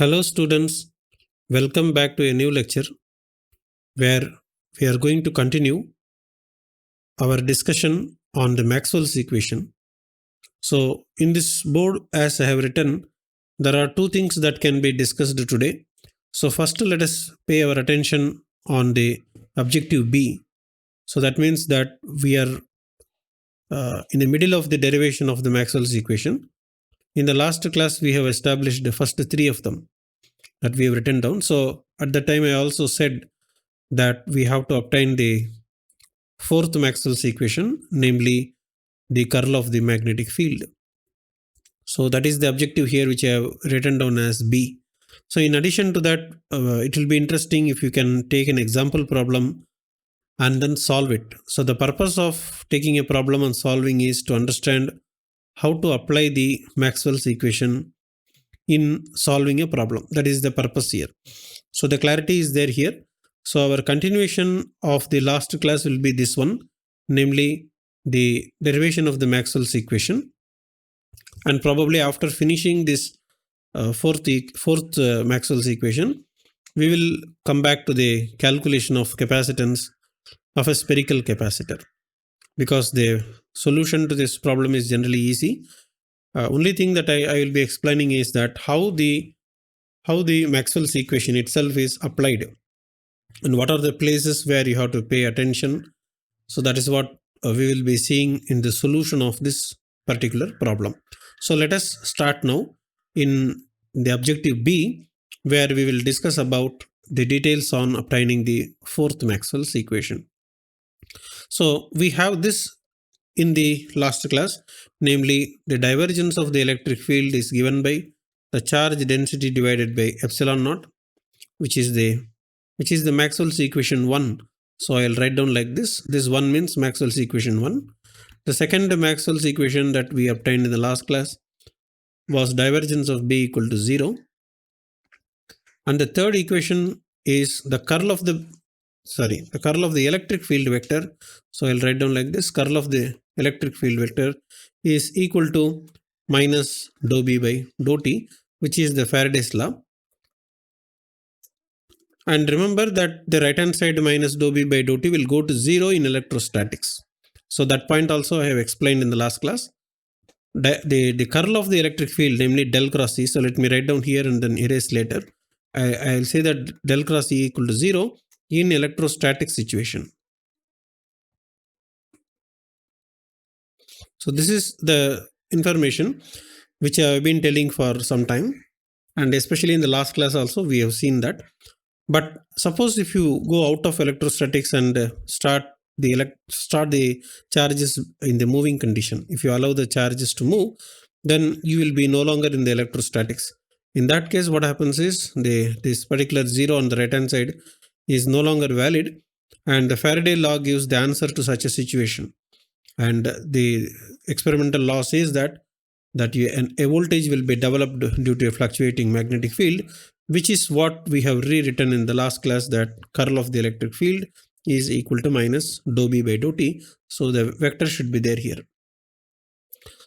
Hello, students. Welcome back to a new lecture where we are going to continue our discussion on the Maxwell's equation. So, in this board, as I have written, there are two things that can be discussed today. So, first, let us pay our attention on the objective B. So, that means that we are in the middle of the derivation of the Maxwell's equation. In the last class, we have established the first three of them that we have written down. So, at the time, I also said that we have to obtain the fourth Maxwell's equation, namely the curl of the magnetic field. So that is the objective here, which I have written down as B. So in addition to that, it will be interesting if you can take an example problem and then solve it. So the purpose of taking a problem and solving is to understand how to apply the Maxwell's equation in solving a problem. That is the purpose here. So the clarity is there here. So our continuation of the last class will be this one, namely the derivation of the Maxwell's equation. And probably after finishing this fourth Maxwell's equation, we will come back to the calculation of capacitance of a spherical capacitor, because the solution to this problem is generally easy. Only thing that I will be explaining is that how the Maxwell's equation itself is applied and what are the places where you have to pay attention. So that is what we will be seeing in the solution of this particular problem. So let us start now in the objective B, where we will discuss about the details on obtaining the fourth Maxwell's equation. So we have this in the last class, namely the divergence of the electric field is given by the charge density divided by epsilon naught, which is the Maxwell's equation 1. So I'll write down like this. This 1 means Maxwell's equation 1. The second Maxwell's equation that we obtained in the last class was divergence of B equal to 0. And the third equation is the curl of the electric field vector. So I'll write down like this. Curl of the electric field vector is equal to minus dou B by dou T, which is the Faraday's law. And remember that the right hand side minus dou B by dou T will go to 0 in electrostatics. So that point also I have explained in the last class. The curl of the electric field, namely del cross E. So let me write down here and then erase later. I'll say that del cross E equal to 0 in electrostatic situation. So this is the information which I have been telling for some time, and especially in the last class also we have seen that. But suppose if you go out of electrostatics and start the charges in the moving condition, if you allow the charges to move, then you will be no longer in the electrostatics. In that case, what happens is this particular 0 on the right hand side is no longer valid, and the Faraday law gives the answer to such a situation. And the experimental law says that a voltage will be developed due to a fluctuating magnetic field, which is what we have rewritten in the last class, that curl of the electric field is equal to minus dou B by dou T. So the vector should be there here.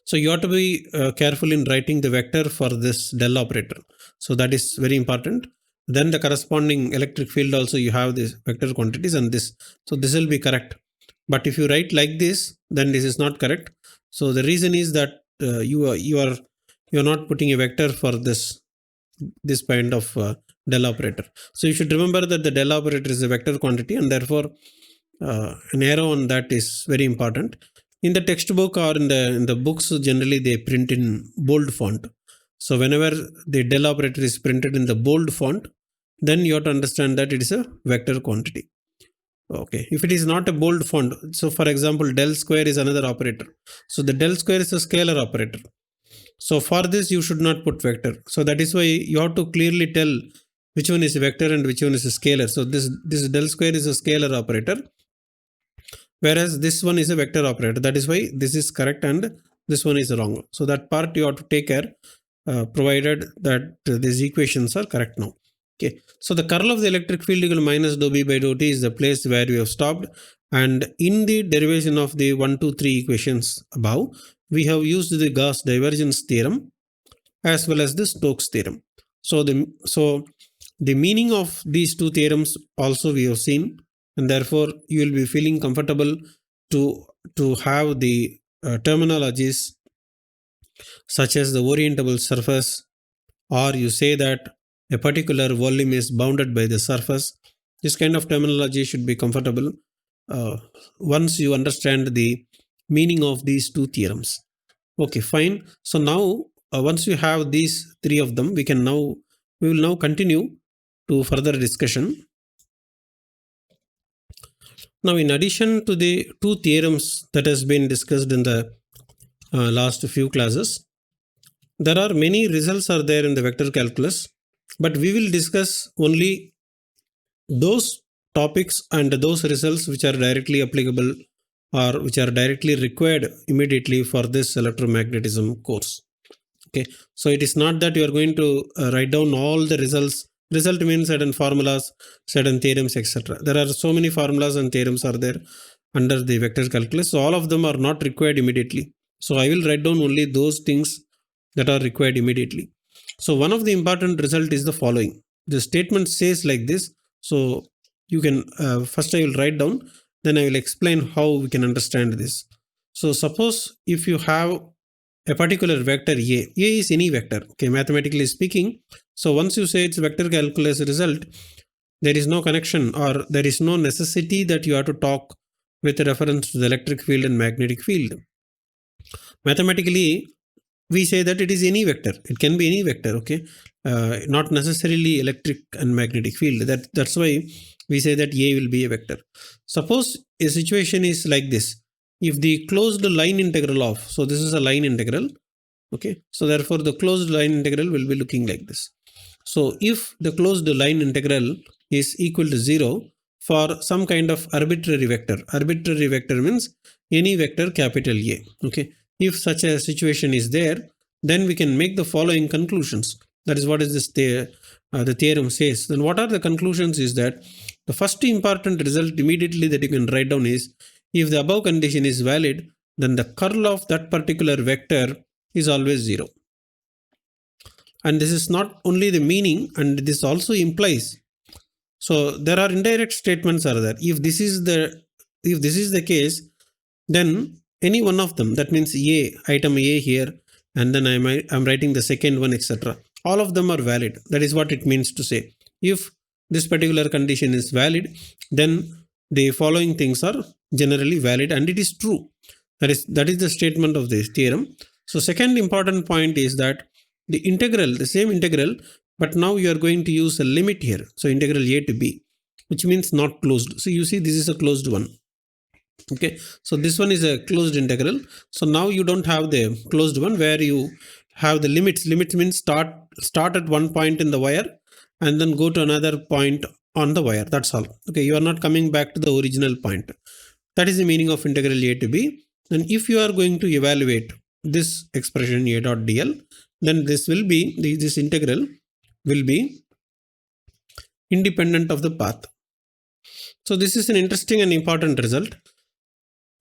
So you have to be careful in writing the vector for this del operator. So that is very important. Then the corresponding electric field also, you have this vector quantities and this. So this will be correct. But if you write like this, then this is not correct. So the reason is that you are not putting a vector for this kind of del operator. So you should remember that the del operator is a vector quantity, and therefore an arrow on that is very important. In the textbook or in the books, generally they print in bold font. So whenever the del operator is printed in the bold font, then you have to understand that it is a vector quantity. Okay, if it is not a bold font, so for example, del square is another operator. So the del square is a scalar operator. So for this, you should not put vector. So that is why you have to clearly tell which one is a vector and which one is a scalar. So this del square is a scalar operator, whereas this one is a vector operator. That is why this is correct and this one is wrong. So that part you have to take care, provided that these equations are correct now. Okay, so the curl of the electric field equal to minus dou B by dou T is the place where we have stopped. And in the derivation of the 1, 2, 3 equations above, we have used the Gauss divergence theorem as well as the Stokes theorem. So the meaning of these two theorems also we have seen, and therefore you will be feeling comfortable to have the terminologies such as the orientable surface, or you say that a particular volume is bounded by the surface. This kind of terminology should be comfortable once you understand the meaning of these two theorems. Okay, fine. So now once you have these three of them, we will now continue to further discussion. Now, in addition to the two theorems that has been discussed in the last few classes, there are many results are there in the vector calculus, but we will discuss only those topics and those results which are directly applicable or which are directly required immediately for this electromagnetism course. Okay, so it is not that you are going to write down all the results. Result means certain formulas, certain theorems, etc. There are so many formulas and theorems are there under the vector calculus. So all of them are not required immediately. So I will write down only those things that are required immediately. So one of the important result is the following. The statement says like this. So you can first I will write down, then I will explain how we can understand this. So suppose if you have a particular vector A is any vector, okay, mathematically speaking. So once you say it's vector calculus result, there is no connection or there is no necessity that you have to talk with reference to the electric field and magnetic field. Mathematically, we say that it is any vector. It can be any vector, okay, not necessarily electric and magnetic field. That's why we say that A will be a vector. Suppose a situation is like this. If the closed line integral of, so this is a line integral, okay, so therefore the closed line integral will be looking like this. So if the closed line integral is equal to 0 for some kind of arbitrary vector means any vector capital A, okay, if such a situation is there, then we can make the following conclusions. That is what is this the theorem says. Then what are the conclusions is that the first important result immediately that you can write down is, if the above condition is valid, then the curl of that particular vector is always 0. And this is not only the meaning, and this also implies. So there are indirect statements are there. If this is the case, then any one of them, that means A, item A here, and then I'm writing the second one, etc. All of them are valid. That is what it means to say. If this particular condition is valid, then the following things are generally valid, and it is true. That is the statement of this theorem. So second important point is that the integral, the same integral, but now you are going to use a limit here. So integral A to B, which means not closed. So you see this is a closed one. Okay, so this one is a closed integral. So now you don't have the closed one where you have the limits. Limits means start at one point in the wire and then go to another point on the wire. That's all. Okay, you are not coming back to the original point. That is the meaning of integral A to B. And if you are going to evaluate this expression A dot dl, then this integral will be independent of the path. So this is an interesting and important result.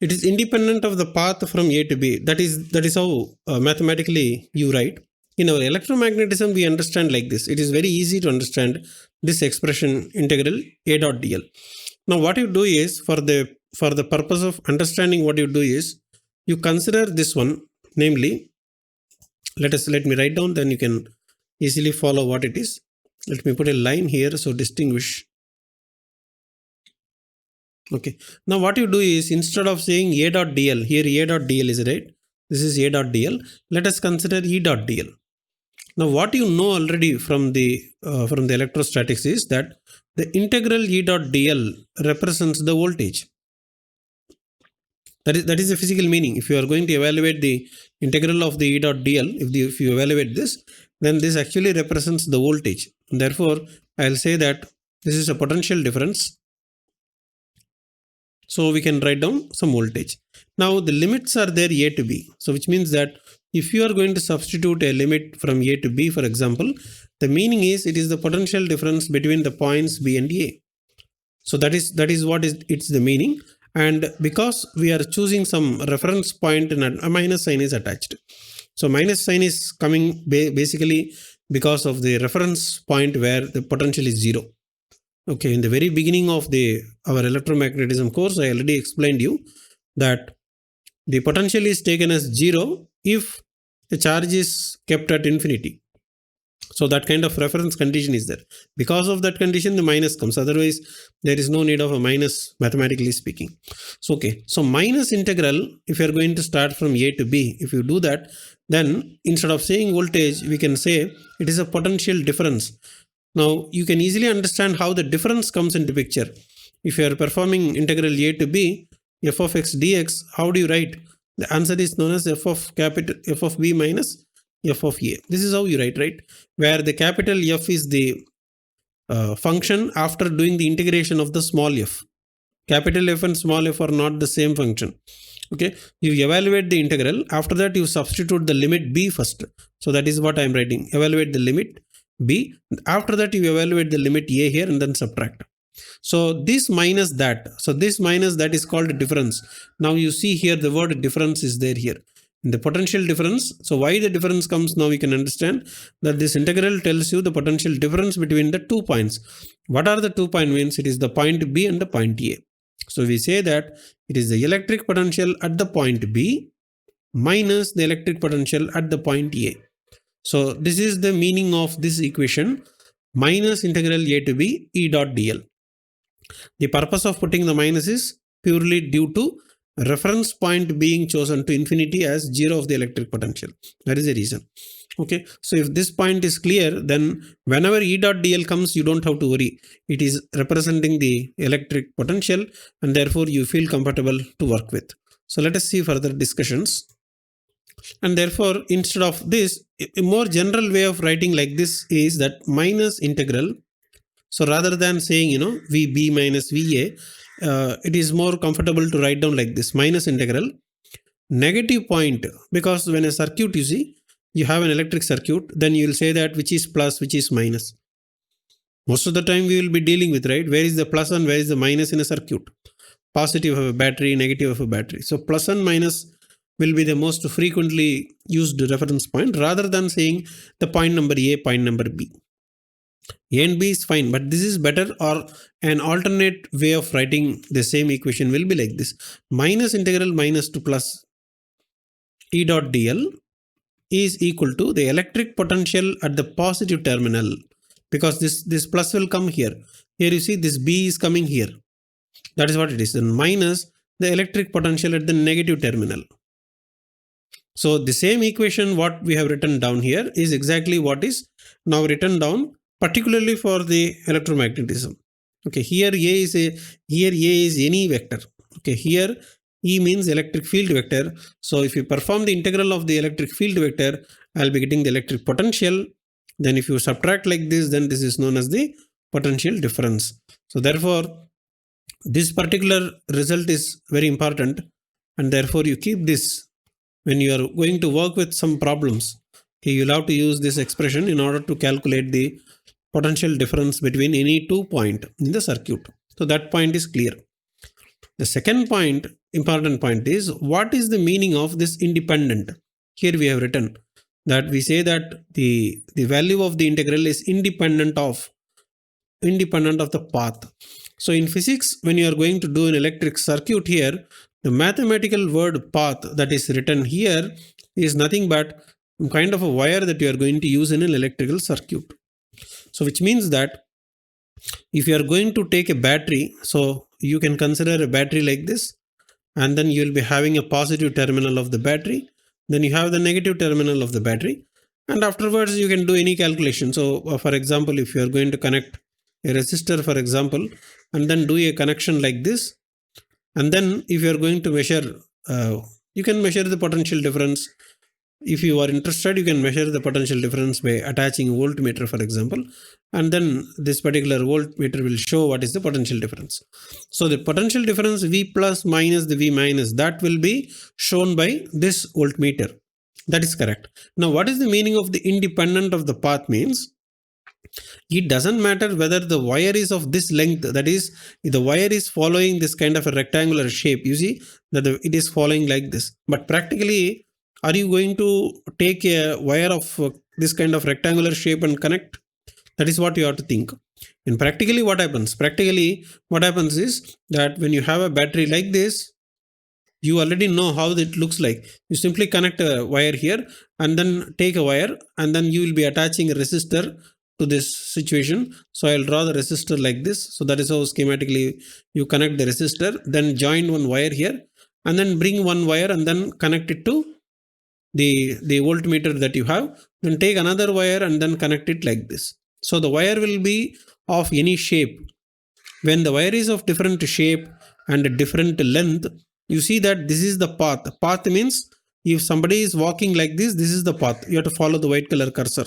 It is independent of the path from A to B. That is how mathematically you write. In our electromagnetism, we understand like this. It is very easy to understand this expression integral A dot dl. Now what you do is, for the purpose of understanding, what you do is you consider this one, namely, let me write down, then you can easily follow what it is. Let me put a line here, so distinguish. Okay. Now what you do is, instead of saying A dot dl, here A dot dl is right. This is A dot dl. Let us consider E dot dl. Now what you know already from the electrostatics is that the integral E dot dl represents the voltage. That is the physical meaning. If you are going to evaluate the integral of the E dot dl, if you evaluate this, then this actually represents the voltage. Therefore, I'll say that this is a potential difference. So we can write down some voltage. Now the limits are there A to B. So which means that if you are going to substitute a limit from A to B, for example, the meaning is it is the potential difference between the points B and A. So that is what it's the meaning. And because we are choosing some reference point and a minus sign is attached. So minus sign is coming basically because of the reference point where the potential is 0. Okay, in the very beginning of our electromagnetism course, I already explained you that the potential is taken as 0 if the charge is kept at infinity. So that kind of reference condition is there. Because of that condition, the minus comes. Otherwise, there is no need of a minus, mathematically speaking. So, okay. So minus integral, if you are going to start from A to B, if you do that, then instead of saying voltage, we can say it is a potential difference. Now, you can easily understand how the difference comes into picture. If you are performing integral A to B, f of x dx, how do you write? The answer is known as f of b minus f of a. This is how you write, right? Where the capital F is the function after doing the integration of the small f. Capital F and small f are not the same function. Okay, you evaluate the integral. After that, you substitute the limit b first. So that is what I am writing. Evaluate the limit b. After that, you evaluate the limit a here and then subtract. So this minus that. So this minus that is called difference. Now you see here the word difference is there here. The potential difference. So why the difference comes now we can understand that this integral tells you the potential difference between the 2 points. What are the 2 points means? It is the point B and the point A. So we say that it is the electric potential at the point B minus the electric potential at the point A. So this is the meaning of this equation, minus integral A to B E dot dl. The purpose of putting the minus is purely due to reference point being chosen to infinity as 0 of the electric potential. That is the reason. Okay, so if this point is clear, then whenever E dot dl comes, you don't have to worry. It is representing the electric potential and therefore you feel comfortable to work with. So let us see further discussions. And therefore, instead of this, a more general way of writing like this is that minus integral. So rather than saying, VB minus VA, it is more comfortable to write down like this, minus integral, negative point, because when a circuit, you see, you have an electric circuit, then you will say that which is plus, which is minus. Most of the time we will be dealing with, right, where is the plus and where is the minus in a circuit? Positive of a battery, negative of a battery. So plus and minus will be the most frequently used reference point rather than saying the point number A, point number B. A and B is fine, but this is better, or an alternate way of writing the same equation will be like this. Minus integral minus to plus E dot dl is equal to the electric potential at the positive terminal, because this plus will come here. Here you see this B is coming here. That is what it is. Then minus the electric potential at the negative terminal. So the same equation what we have written down here is exactly what is now written down, particularly for the electromagnetism. Okay, here A is any vector. Okay, here E means electric field vector. So if you perform the integral of the electric field vector, I'll be getting the electric potential. Then if you subtract like this, then this is known as the potential difference. So therefore, this particular result is very important, and therefore you keep this when you are going to work with some problems. Okay, you'll have to use this expression in order to calculate the potential difference between any 2 points in the circuit. So that point is clear. The second point, important point, is what is the meaning of this independent? Here we have written that we say that the value of the integral is independent of the path. So in physics, when you are going to do an electric circuit here, the mathematical word path that is written here is nothing but kind of a wire that you are going to use in an electrical circuit. So which means that if you are going to take a battery, so you can consider a battery like this, and then you will be having a positive terminal of the battery, then you have the negative terminal of the battery, and afterwards you can do any calculation. So for example, if you are going to connect a resistor, for example, and then do a connection like this, and then if you are going to measure, you can measure the potential difference. If you are interested, you can measure the potential difference by attaching a voltmeter, for example, and then this particular voltmeter will show what is the potential difference. So the potential difference V plus minus the V minus, that will be shown by this voltmeter. That is correct. Now what is the meaning of the independent of the path means? It doesn't matter whether the wire is of this length, that is, if the wire is following this kind of a rectangular shape, you see that it is following like this. But practically, are you going to take a wire of this kind of rectangular shape and connect. That is what you have to think. And practically what happens? Practically what happens is that when you have a battery like this, you already know how it looks like. You simply connect a wire here and then take a wire and then you will be attaching a resistor to this situation. So I'll draw the resistor like this. So that is how schematically you connect the resistor, then join one wire here and then bring one wire and then connect it to the voltmeter that you have. Then take another wire and then connect it like this. So the wire will be of any shape. When the wire is of different shape and a different length, you see that this is the path. Path means if somebody is walking like this, this is the path. You have to follow the white color cursor.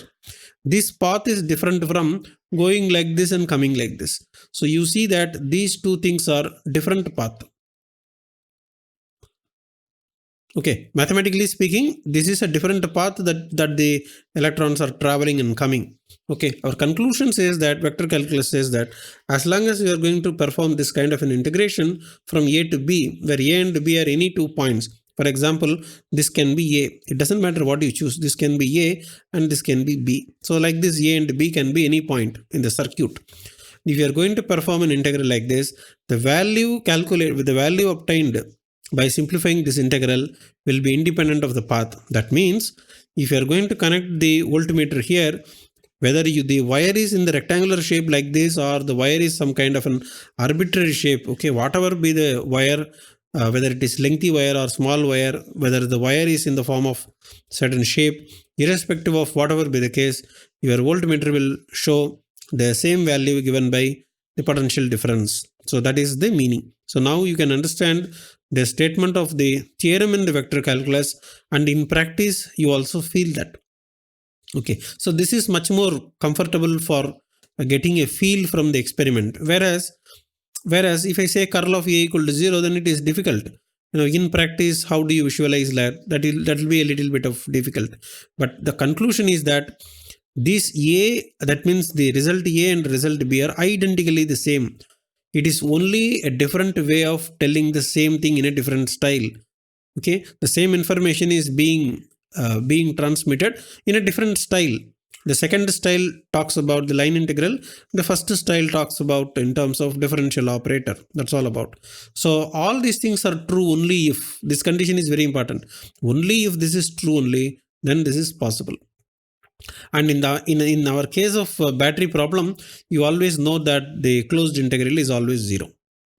This path is different from going like this and coming like this. So you see that these two things are different path. Okay, mathematically speaking, this is a different path that the electrons are traveling and coming. Okay, our conclusion says that vector calculus says that as long as you are going to perform this kind of an integration from A to B, where A and B are any 2 points. For example, this can be A. It doesn't matter what you choose. This can be A and this can be B. So like this, A and B can be any point in the circuit. If you are going to perform an integral like this, the value calculated with the value obtained by simplifying this integral will be independent of the path. That means if you are going to connect the voltmeter here, whether the wire is in the rectangular shape like this or the wire is some kind of an arbitrary shape, okay, whatever be the wire, whether it is lengthy wire or small wire, whether the wire is in the form of certain shape, irrespective of whatever be the case, your voltmeter will show the same value given by the potential difference. So that is the meaning. So now you can understand the statement of the theorem in the vector calculus, and in practice you also feel that. Okay, so this is much more comfortable for getting a feel from the experiment. Whereas if I say curl of A equal to 0, then it is difficult. In practice, how do you visualize that? That will be a little bit of difficult. But the conclusion is that this A, that means the result A and result B are identically the same. It is only a different way of telling the same thing in a different style. Okay, the same information is being transmitted in a different style. The second style talks about the line integral. The first style talks about in terms of differential operator. That's all about. So all these things are true only if this condition is very important. Only if this is true only, then this is possible. And in our case of battery problem, you always know that the closed integral is always 0.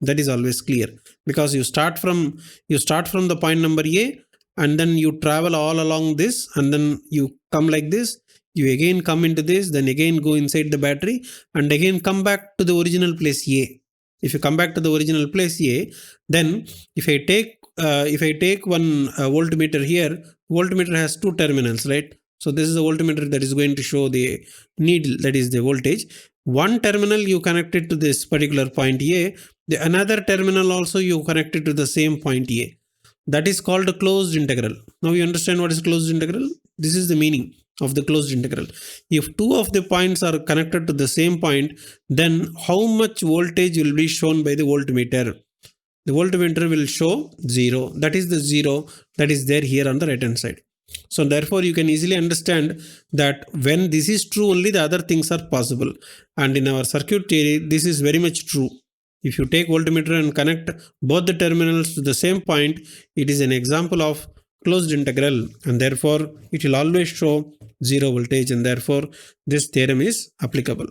That is always clear, because you start from the point number A and then you travel all along this and then you come like this, you again come into this, then again go inside the battery and again come back to the original place A. If you come back to the original place A, then if I take one voltmeter here, voltmeter has 2 terminals, right? So this is a voltmeter that is going to show the needle, that is the voltage. One terminal you connect it to this particular point A, the another terminal also you connect it to the same point A. That is called a closed integral. Now you understand what is closed integral? This is the meaning of the closed integral. If 2 of the points are connected to the same point, then how much voltage will be shown by the voltmeter? The voltmeter will show 0. That is the 0 that is there here on the right hand side. So therefore you can easily understand that when this is true, only the other things are possible. And in our circuit theory, this is very much true. If you take voltmeter and connect both the terminals to the same point, it is an example of closed integral, and therefore it will always show 0 voltage, and therefore this theorem is applicable.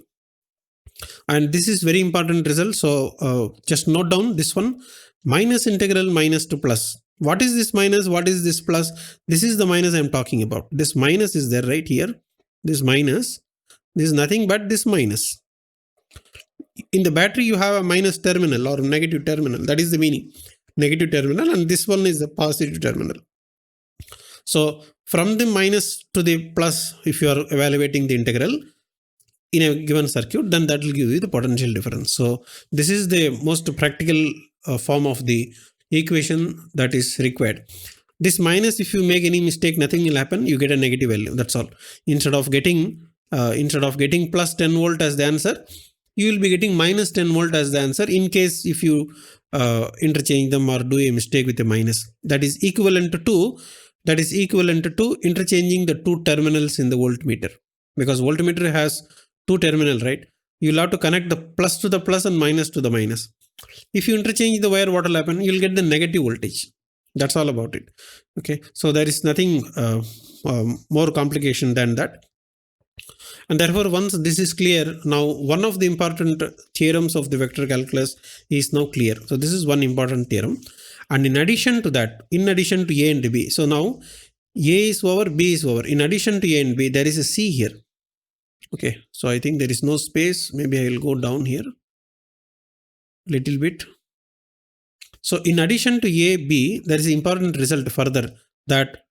And this is very important result. So just note down this one: minus integral minus to plus. What is this minus? What is this plus? This is the minus I am talking about. This minus is there right here. This minus. This is nothing but this minus. In the battery, you have a minus terminal or negative terminal. That is the meaning. Negative terminal, and this one is the positive terminal. So from the minus to the plus, if you are evaluating the integral in a given circuit, then that will give you the potential difference. So this is the most practical form of the equation that is required. This minus, if you make any mistake, nothing will happen. You get a negative value. That's all. Instead of getting plus 10 volt as the answer, you will be getting minus 10 volt as the answer in case if you interchange them or do a mistake with a minus. That is equivalent to that is equivalent to interchanging the two terminals in the voltmeter, because voltmeter has two terminals, right? You'll have to connect the plus to the plus and minus to the minus. If you interchange the wire, what will happen? You'll get the negative voltage. That's all about it. Okay, so there is nothing more complication than that. And therefore, once this is clear, now one of the important theorems of the vector calculus is now clear. So this is one important theorem. And in addition to that, in addition to A and B, so now A is over, B is over. In addition to A and B, there is a C here. Okay, so I think there is no space. Maybe I will go down here little bit. So in addition to A, B, there is an important result further, that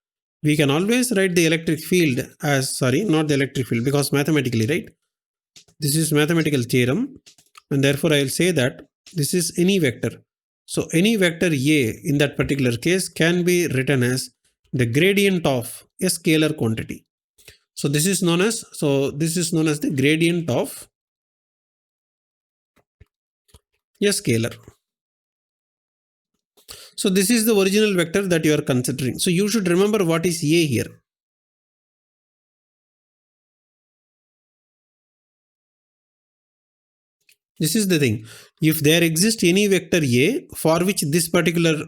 we can always write the electric field as, not the electric field, because mathematically, right? This is mathematical theorem, and therefore I will say that this is any vector. So any vector A in that particular case can be written as the gradient of a scalar quantity. So this is known as the gradient of a scalar. So this is the original vector that you are considering. So you should remember what is A here. This is the thing. If there exists any vector A for which this particular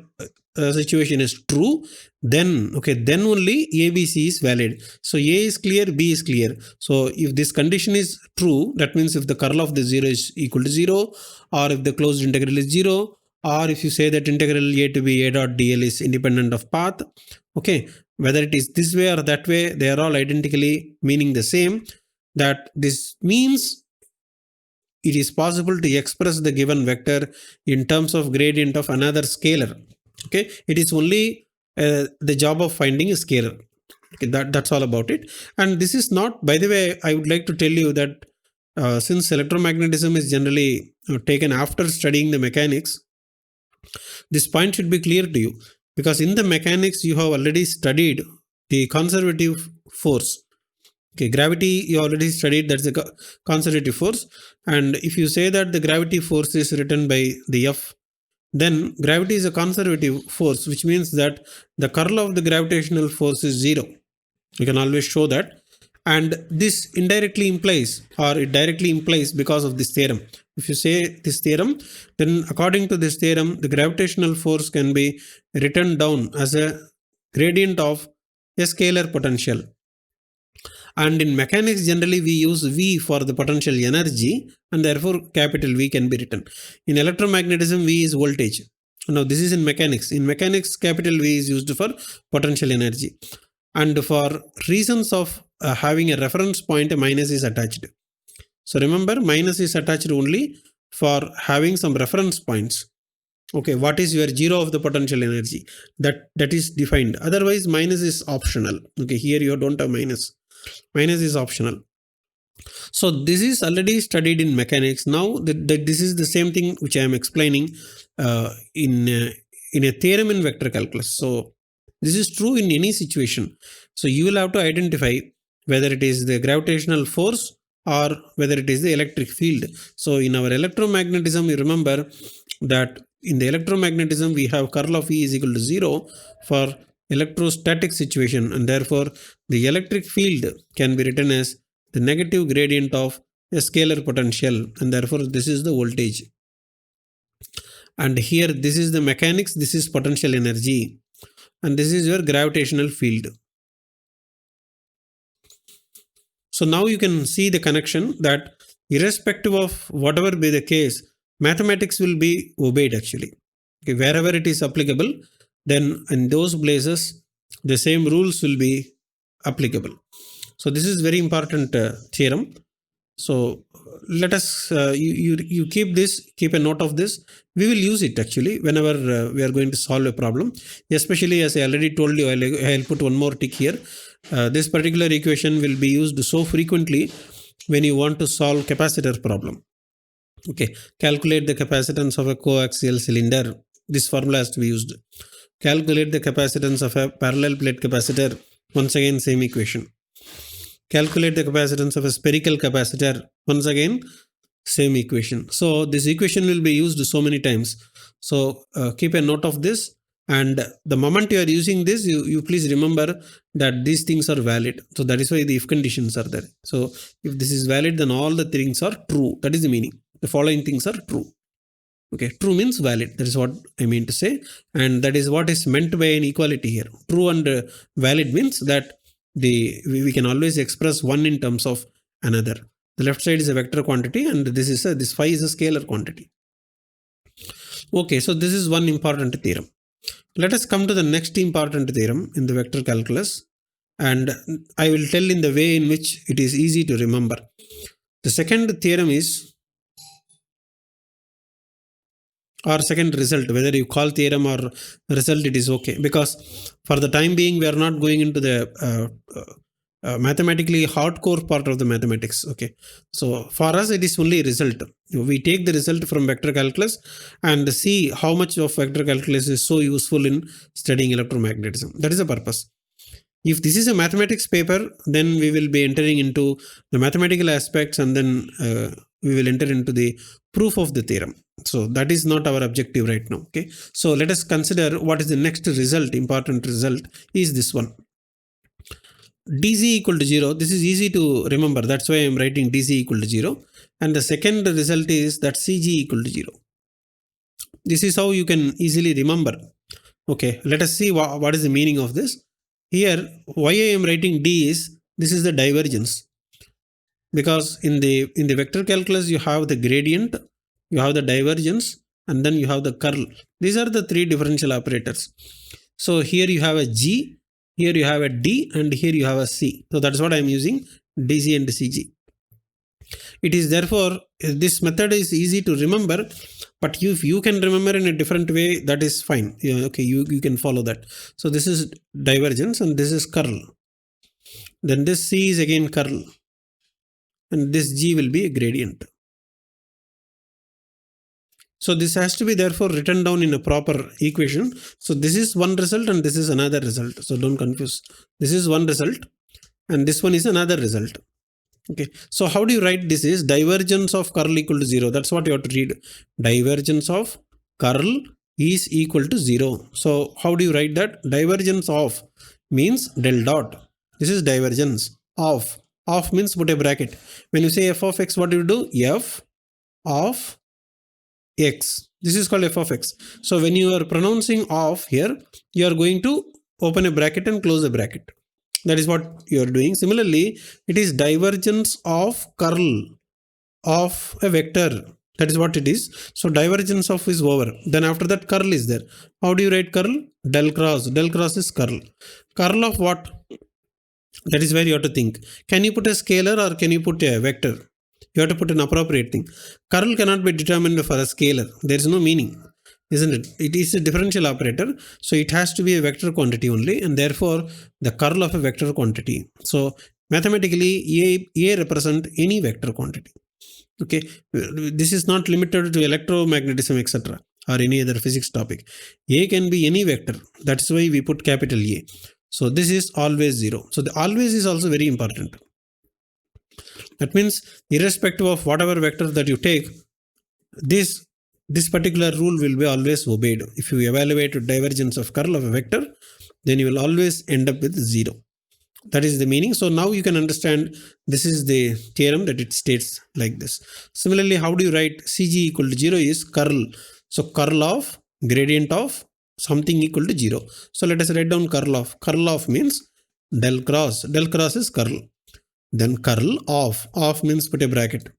situation is true, then only ABC is valid. So A is clear, B is clear. So if this condition is true, that means if the curl of the 0 is equal to 0, or if the closed integral is 0, or if you say that integral A to B A dot dl is independent of path, okay, whether it is this way or that way, they are all identically meaning the same. That this means it is possible to express the given vector in terms of gradient of another scalar. Okay, it is only the job of finding a scalar. Okay, that's all about it. And this is not, by the way, I would like to tell you that since electromagnetism is generally taken after studying the mechanics, this point should be clear to you, because in the mechanics you have already studied the conservative force. Okay, gravity you already studied, that's the conservative force. And if you say that the gravity force is written by the F, then gravity is a conservative force, which means that the curl of the gravitational force is 0. You can always show that. And this indirectly implies, or it directly implies, because of this theorem. If you say this theorem, then according to this theorem, the gravitational force can be written down as a gradient of a scalar potential. And in mechanics, generally we use V for the potential energy, and therefore capital V can be written. In electromagnetism, V is voltage. Now this is in mechanics. In mechanics, capital V is used for potential energy. And for reasons of having a reference point, a minus is attached. So remember, minus is attached only for having some reference points. Okay, what is your zero of the potential energy? That is defined. Otherwise, minus is optional. Okay, here you don't have minus. Minus is optional. So this is already studied in mechanics. Now this is the same thing which I am explaining in a theorem in vector calculus. So this is true in any situation. So you will have to identify whether it is the gravitational force or whether it is the electric field. So in our electromagnetism, you remember that in the electromagnetism we have curl of E is equal to 0 for electrostatic situation, and therefore the electric field can be written as the negative gradient of a scalar potential, and therefore this is the voltage. And here this is the mechanics, this is potential energy, and this is your gravitational field. So now you can see the connection that irrespective of whatever be the case, mathematics will be obeyed actually. Okay, wherever it is applicable, then in those places the same rules will be applicable. So this is very important theorem. So let us you keep a note of this. We will use it actually whenever we are going to solve a problem, especially as I already told you. I'll put one more tick here. This particular equation will be used so frequently when you want to solve capacitor problem. Okay, calculate the capacitance of a coaxial cylinder. This formula has to be used. Calculate the capacitance of a parallel plate capacitor. Once again, same equation. Calculate the capacitance of a spherical capacitor. Once again, same equation. So this equation will be used so many times. So keep a note of this, And the moment you are using this, you please remember that these things are valid. So that is why the if conditions are there. So if this is valid, then all the things are true. That is the meaning. The following things are true. Okay, true means valid. That is what I mean to say. And that is what is meant by an equality here. True and valid means that we can always express one in terms of another. The left side is a vector quantity, and this phi is a scalar quantity. Okay, so this is one important theorem. Let us come to the next important theorem in the vector calculus, and I will tell in the way in which it is easy to remember. The second theorem is, or second result, whether you call theorem or result, it is okay, because for the time being we are not going into the mathematically hardcore part of the mathematics. Okay, so for us it is only result. We take the result from vector calculus and see how much of vector calculus is so useful in studying electromagnetism. That is the purpose. If this is a mathematics paper, then we will be entering into the mathematical aspects, and then we will enter into the proof of the theorem. So that is not our objective right now. Okay, so let us consider what is the next result. Important result is this one. dz equal to 0. This is easy to remember. That's why I am writing dz equal to 0. And the second result is that cg equal to 0. This is how you can easily remember. Okay, let us see what is the meaning of this. Here, why I am writing d is, this is the divergence. Because in the vector calculus, you have the gradient, you have the divergence, and then you have the curl. These are the three differential operators. So here you have a g, here you have a d, and here you have a c. So that's what I am using, dz and cg. It is therefore, this method is easy to remember, but if you can remember in a different way, that is fine. Okay, you can follow that. So this is divergence and this is curl. Then this c is again curl. And this g will be a gradient. So this has to be therefore written down in a proper equation. So this is one result and this is another result. So don't confuse. This is one result and this one is another result. Okay, so how do you write this is divergence of curl equal to 0. That's what you have to read. Divergence of curl is equal to 0. So how do you write that? Divergence of means del dot. This is divergence of. Of means put a bracket. When you say f of x, what do you do? F of x. This is called f of x. So when you are pronouncing of here, you are going to open a bracket and close a bracket. That is what you are doing. Similarly, it is divergence of curl of a vector. That is what it is. So divergence of is over. Then after that curl is there. How do you write curl? Del cross. Del cross is curl. Curl of what? That is where you have to think. Can you put a scalar or can you put a vector? You have to put an appropriate thing. Curl cannot be determined for a scalar. There is no meaning, isn't it? It is a differential operator. So it has to be a vector quantity only, and therefore the curl of a vector quantity. So mathematically, A represent any vector quantity. Okay, this is not limited to electromagnetism, etc., or any other physics topic. A can be any vector. That's why we put capital A. So this is always 0. So the always is also very important. That means irrespective of whatever vector that you take, this particular rule will be always obeyed. If you evaluate divergence of curl of a vector, then you will always end up with 0. That is the meaning. So now you can understand this is the theorem that it states like this. Similarly, how do you write cg equal to 0 is curl. So curl of gradient of something equal to 0. So let us write down curl of. Curl of means del cross. Del cross is curl. Then curl of. Of means put a bracket.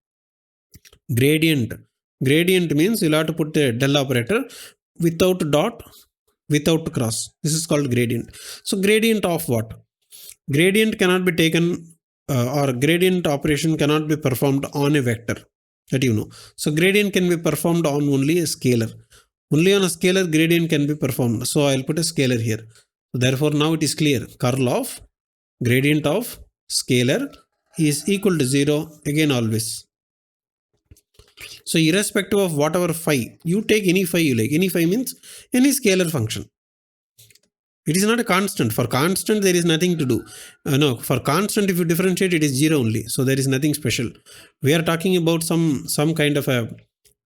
Gradient. Gradient means you'll have to put a del operator without dot, without cross. This is called gradient. So gradient of what? Gradient cannot be taken or gradient operation cannot be performed on a vector, that you know. So gradient can be performed on only a scalar. Only on a scalar gradient can be performed. So I'll put a scalar here. So therefore now it is clear. Curl of gradient of scalar is equal to 0 again always. So irrespective of whatever phi, you take any phi you like. Any phi means any scalar function. It is not a constant. For constant, there is nothing to do. No, for constant, if you differentiate, it is 0 only. So there is nothing special. We are talking about some kind of a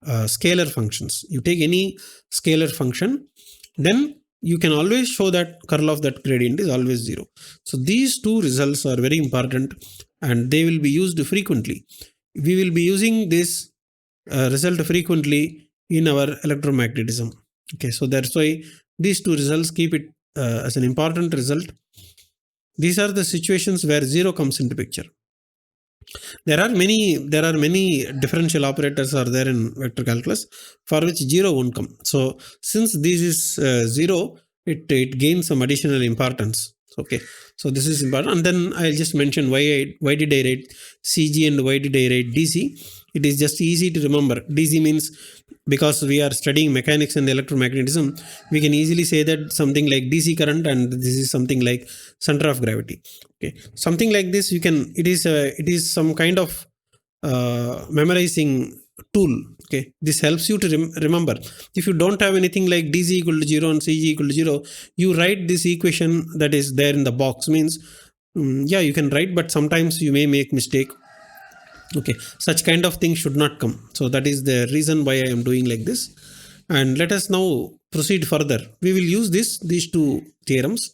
scalar functions. You take any scalar function, then you can always show that curl of that gradient is always 0. So these two results are very important and they will be used frequently. We will be using this result frequently in our electromagnetism. Okay, so that's why these two results, keep it as an important result. These are the situations where 0 comes into picture. There are many differential operators are there in vector calculus for which 0 won't come. So since this is 0, it gains some additional importance. Okay, so this is important. And then I'll just mention why did I write CG and why did I write DC. It is just easy to remember. DC means, because we are studying mechanics and electromagnetism, we can easily say that something like DC current and this is something like center of gravity. Okay, something like this, you can, it is some kind of memorizing tool. Okay, this helps you to remember. If you don't have anything like DC equal to 0 and CG equal to 0, you write this equation that is there in the box. Means yeah, you can write, but sometimes you may make mistake. Okay, such kind of thing should not come. So that is the reason why I am doing like this. And let us now proceed further. We will use these two theorems.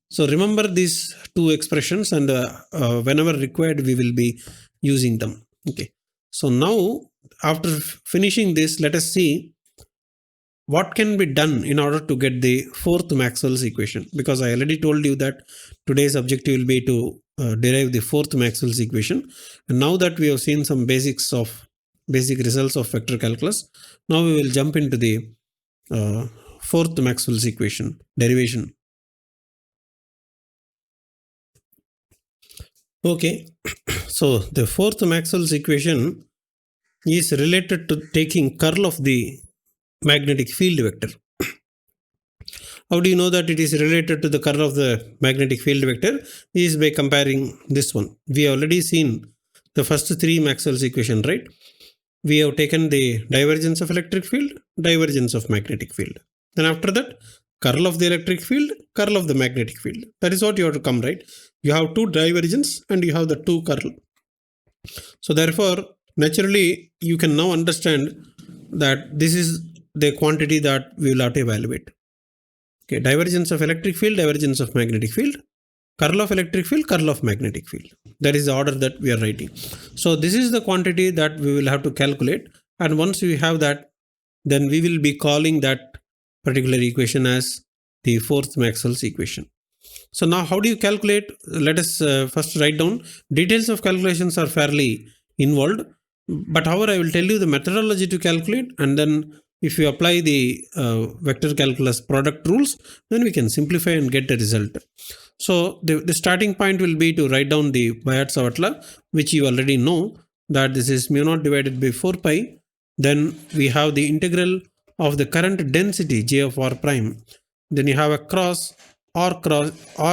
So remember these two expressions, and whenever required, we will be using them. Okay. So now, after finishing this, let us see what can be done in order to get the fourth Maxwell's equation. Because I already told you that today's objective will be to derive the fourth Maxwell's equation. And now that we have seen some basic results of vector calculus, now we will jump into the fourth Maxwell's equation derivation. Okay, so the fourth Maxwell's equation is related to taking curl of the magnetic field vector. How do you know that it is related to the curl of the magnetic field vector? Is by comparing this one. We have already seen the first three Maxwell's equation, right? We have taken the divergence of electric field, divergence of magnetic field. Then after that, curl of the electric field, curl of the magnetic field. That is what you have to come, right? You have two divergence and you have the two curl. So therefore, naturally, you can now understand that this is the quantity that we will have to evaluate. Okay, divergence of electric field, divergence of magnetic field, curl of electric field, curl of magnetic field. That is the order that we are writing. So this is the quantity that we will have to calculate. And once we have that, then we will be calling that particular equation as the fourth Maxwell's equation. So now how do you calculate? Let us first write down. Details of calculations are fairly involved. But however, I will tell you the methodology to calculate, and then if you apply the vector calculus product rules, then we can simplify and get the result. So the starting point will be to write down the Biot-Savart law, which you already know that this is mu naught divided by 4 pi. Then we have the integral of the current density J of r prime. Then you have a cross r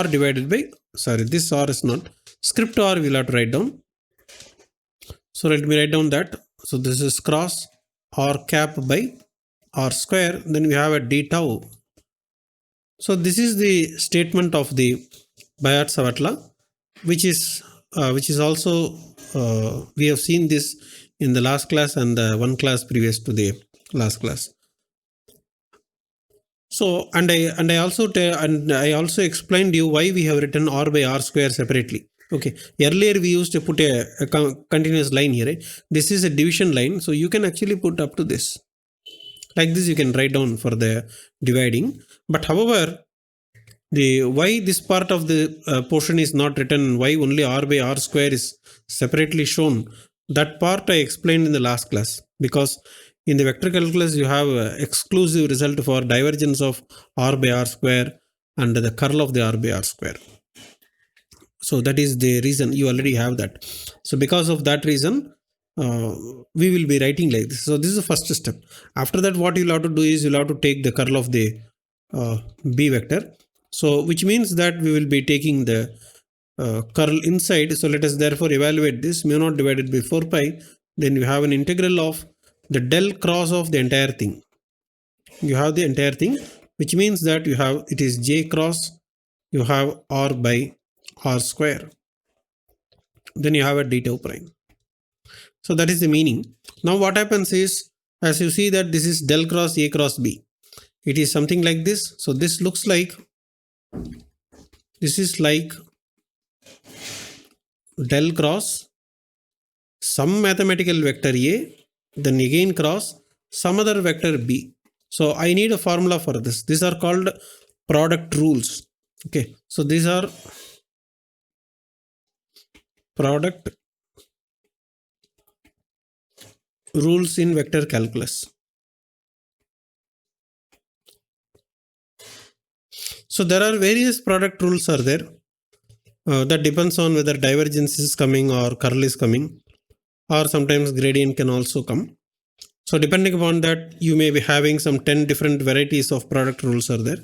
divided by, sorry, this r is not, script r we will have to write down. So let me write down that. So this is cross r cap by r square. Then we have a d tau. So this is the statement of the Biot-Savart law, which is also we have seen this in the last class and the one class previous to the last class. So and I also explained you why we have written r by r square separately. Okay, earlier we used to put a continuous line here, right? This is a division line, so you can actually put up to this. Like this you can write down for the dividing. But however, the why this part of the portion is not written, why only r by r square is separately shown, that part I explained in the last class. Because in the vector calculus you have exclusive result for divergence of r by r square and the curl of the r by r square. So that is the reason you already have that. So because of that reason, we will be writing like this. So this is the first step. After that, what you'll have to do is you'll have to take the curl of the B vector. So which means that we will be taking the curl inside. So let us therefore evaluate this mu naught divided by 4 pi. Then you have an integral of the del cross of the entire thing. You have the entire thing, which means that you have, it is J cross, you have r by r square. Then you have a d tau prime. So that is the meaning. Now what happens is, as you see that this is del cross A cross B. it is something like this. So this looks like, this is like del cross some mathematical vector A, then again cross some other vector B. So I need a formula for this. These are called product rules. Okay, so these are product rules in vector calculus. So there are various product rules are there. That depends on whether divergence is coming or curl is coming, or sometimes gradient can also come. So depending upon that, you may be having some 10 different varieties of product rules are there.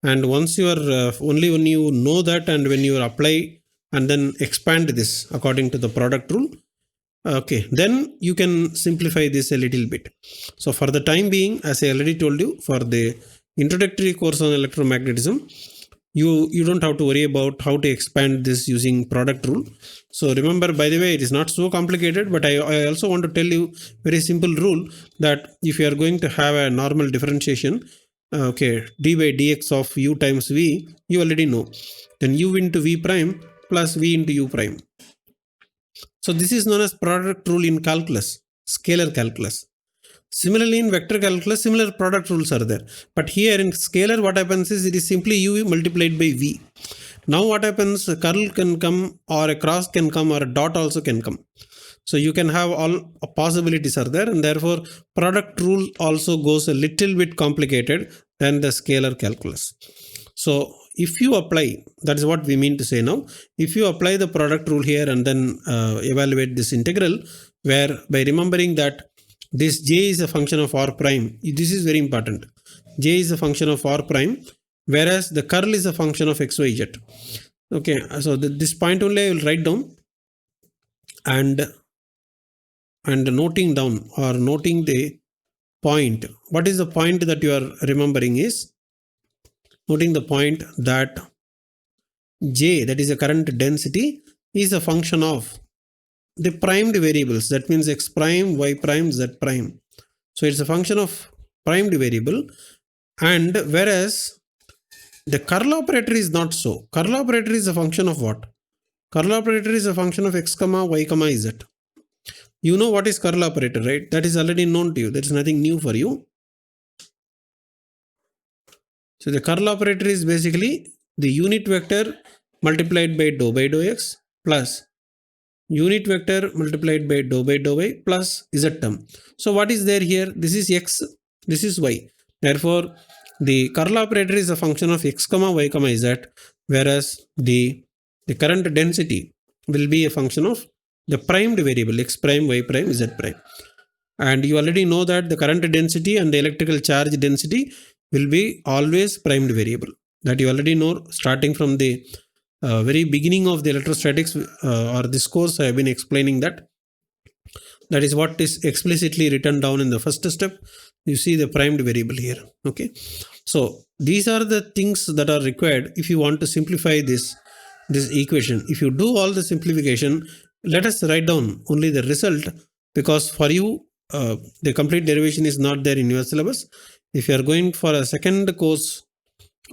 And once you are only when you know that, and when you apply and then expand this according to the product rule, okay, then you can simplify this a little bit. So for the time being, as I already told you, for the introductory course on electromagnetism, you don't have to worry about how to expand this using product rule. So remember, by the way, it is not so complicated, but I also want to tell you very simple rule that if you are going to have a normal differentiation, okay, d by dx of u times v, you already know. Then u into v prime plus v into u prime. So this is known as product rule in calculus, scalar calculus. Similarly, in vector calculus, similar product rules are there. But here in scalar, what happens is it is simply u multiplied by v. Now what happens, a curl can come, or a cross can come, or a dot also can come. So you can have all possibilities are there, and therefore product rule also goes a little bit complicated than the scalar calculus. So if you apply, that is what we mean to say now, if you apply the product rule here and then evaluate this integral, where by remembering that this j is a function of r prime, this is very important. J is a function of r prime, whereas the curl is a function of xyz. Okay, so this point only I will write down, and noting down or noting the point. What is the point that you are remembering is noting the point that J, that is a current density, is a function of the primed variables. That means x prime, y prime, z prime. So it's a function of primed variable, and whereas the curl operator is not so. Curl operator is a function of what? Curl operator is a function of x comma y comma z. You know what is curl operator, right? That is already known to you. There is nothing new for you. So the curl operator is basically the unit vector multiplied by dou x plus unit vector multiplied by dou y plus z term. So what is there here? This is x, this is y. Therefore, the curl operator is a function of x comma y comma z, whereas the current density will be a function of the primed variable x prime, y prime, z prime. And you already know that the current density and the electrical charge density will be always primed variable. That you already know starting from the very beginning of the electrostatics or this course. I have been explaining that. That is what is explicitly written down in the first step. You see the primed variable here. Okay. So these are the things that are required if you want to simplify this equation. If you do all the simplification, let us write down only the result, because for you the complete derivation is not there in your syllabus. If you are going for a second course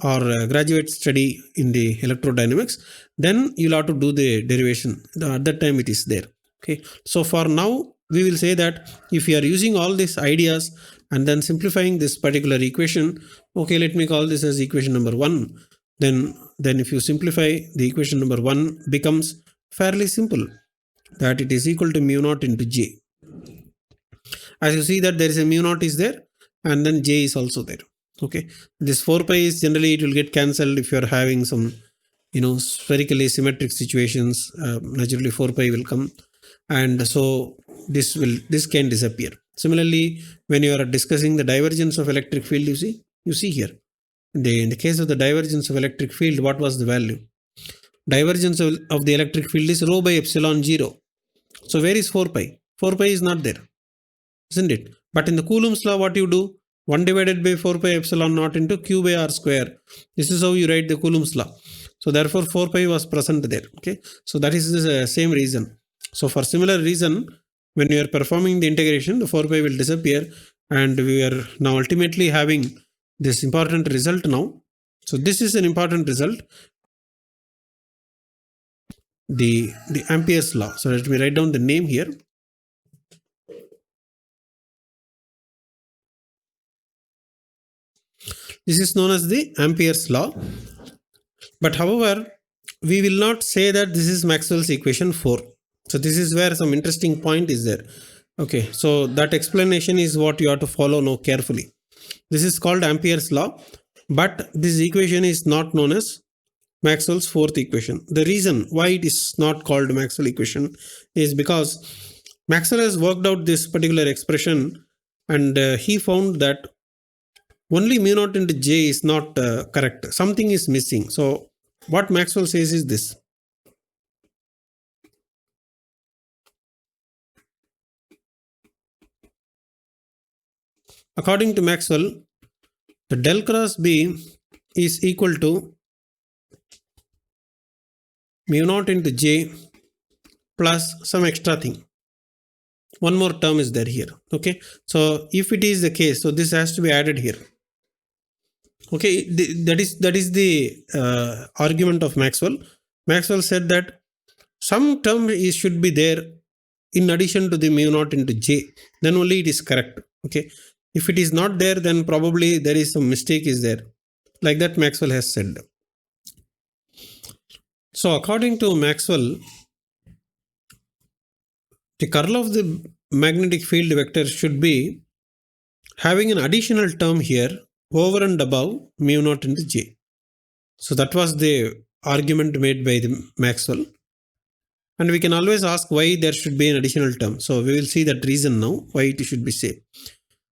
or a graduate study in the electrodynamics, then you'll have to do the derivation. At that time it is there. Okay. So for now, we will say that if you are using all these ideas and then simplifying this particular equation, okay, let me call this as equation number 1. Then if you simplify, the equation number 1 becomes fairly simple, that it is equal to mu naught into J. As you see that there is a mu naught is there, and then J is also there. Okay, this 4 pi is generally, it will get cancelled if you are having some, spherically symmetric situations. Naturally 4 pi will come, and so this can disappear. Similarly, when you are discussing the divergence of electric field, you see here, in the case of the divergence of electric field, what was the value? Divergence of the electric field is rho by epsilon 0. So where is 4 pi? 4 pi is not there, isn't it? But in the Coulomb's law, what you do? 1 divided by 4 pi epsilon naught into q by r square. This is how you write the Coulomb's law. So therefore 4 pi was present there. Okay. So that is the same reason. So for similar reason, when you are performing the integration, the 4 pi will disappear, and we are now ultimately having this important result now. So this is an important result, the Ampere's law. So let me write down the name here. This is known as the Ampere's law. But however, we will not say that this is Maxwell's equation 4. So this is where some interesting point is there. Okay, so that explanation is what you have to follow now carefully. This is called Ampere's law, but this equation is not known as Maxwell's fourth equation. The reason why it is not called Maxwell equation is because Maxwell has worked out this particular expression, and he found that only mu naught into J is not correct. Something is missing. So what Maxwell says is this. According to Maxwell, the del cross B is equal to mu naught into J plus some extra thing. One more term is there here. Okay, so if it is the case, so this has to be added here. Okay, that is the argument of Maxwell. Maxwell said that some term should be there in addition to the mu naught into J. Then only it is correct. Okay, if it is not there, then probably there is some mistake is there. Like that Maxwell has said. So according to Maxwell, the curl of the magnetic field vector should be having an additional term here over and above mu naught into J. So that was the argument made by the Maxwell. And we can always ask why there should be an additional term. So we will see that reason now, why it should be said.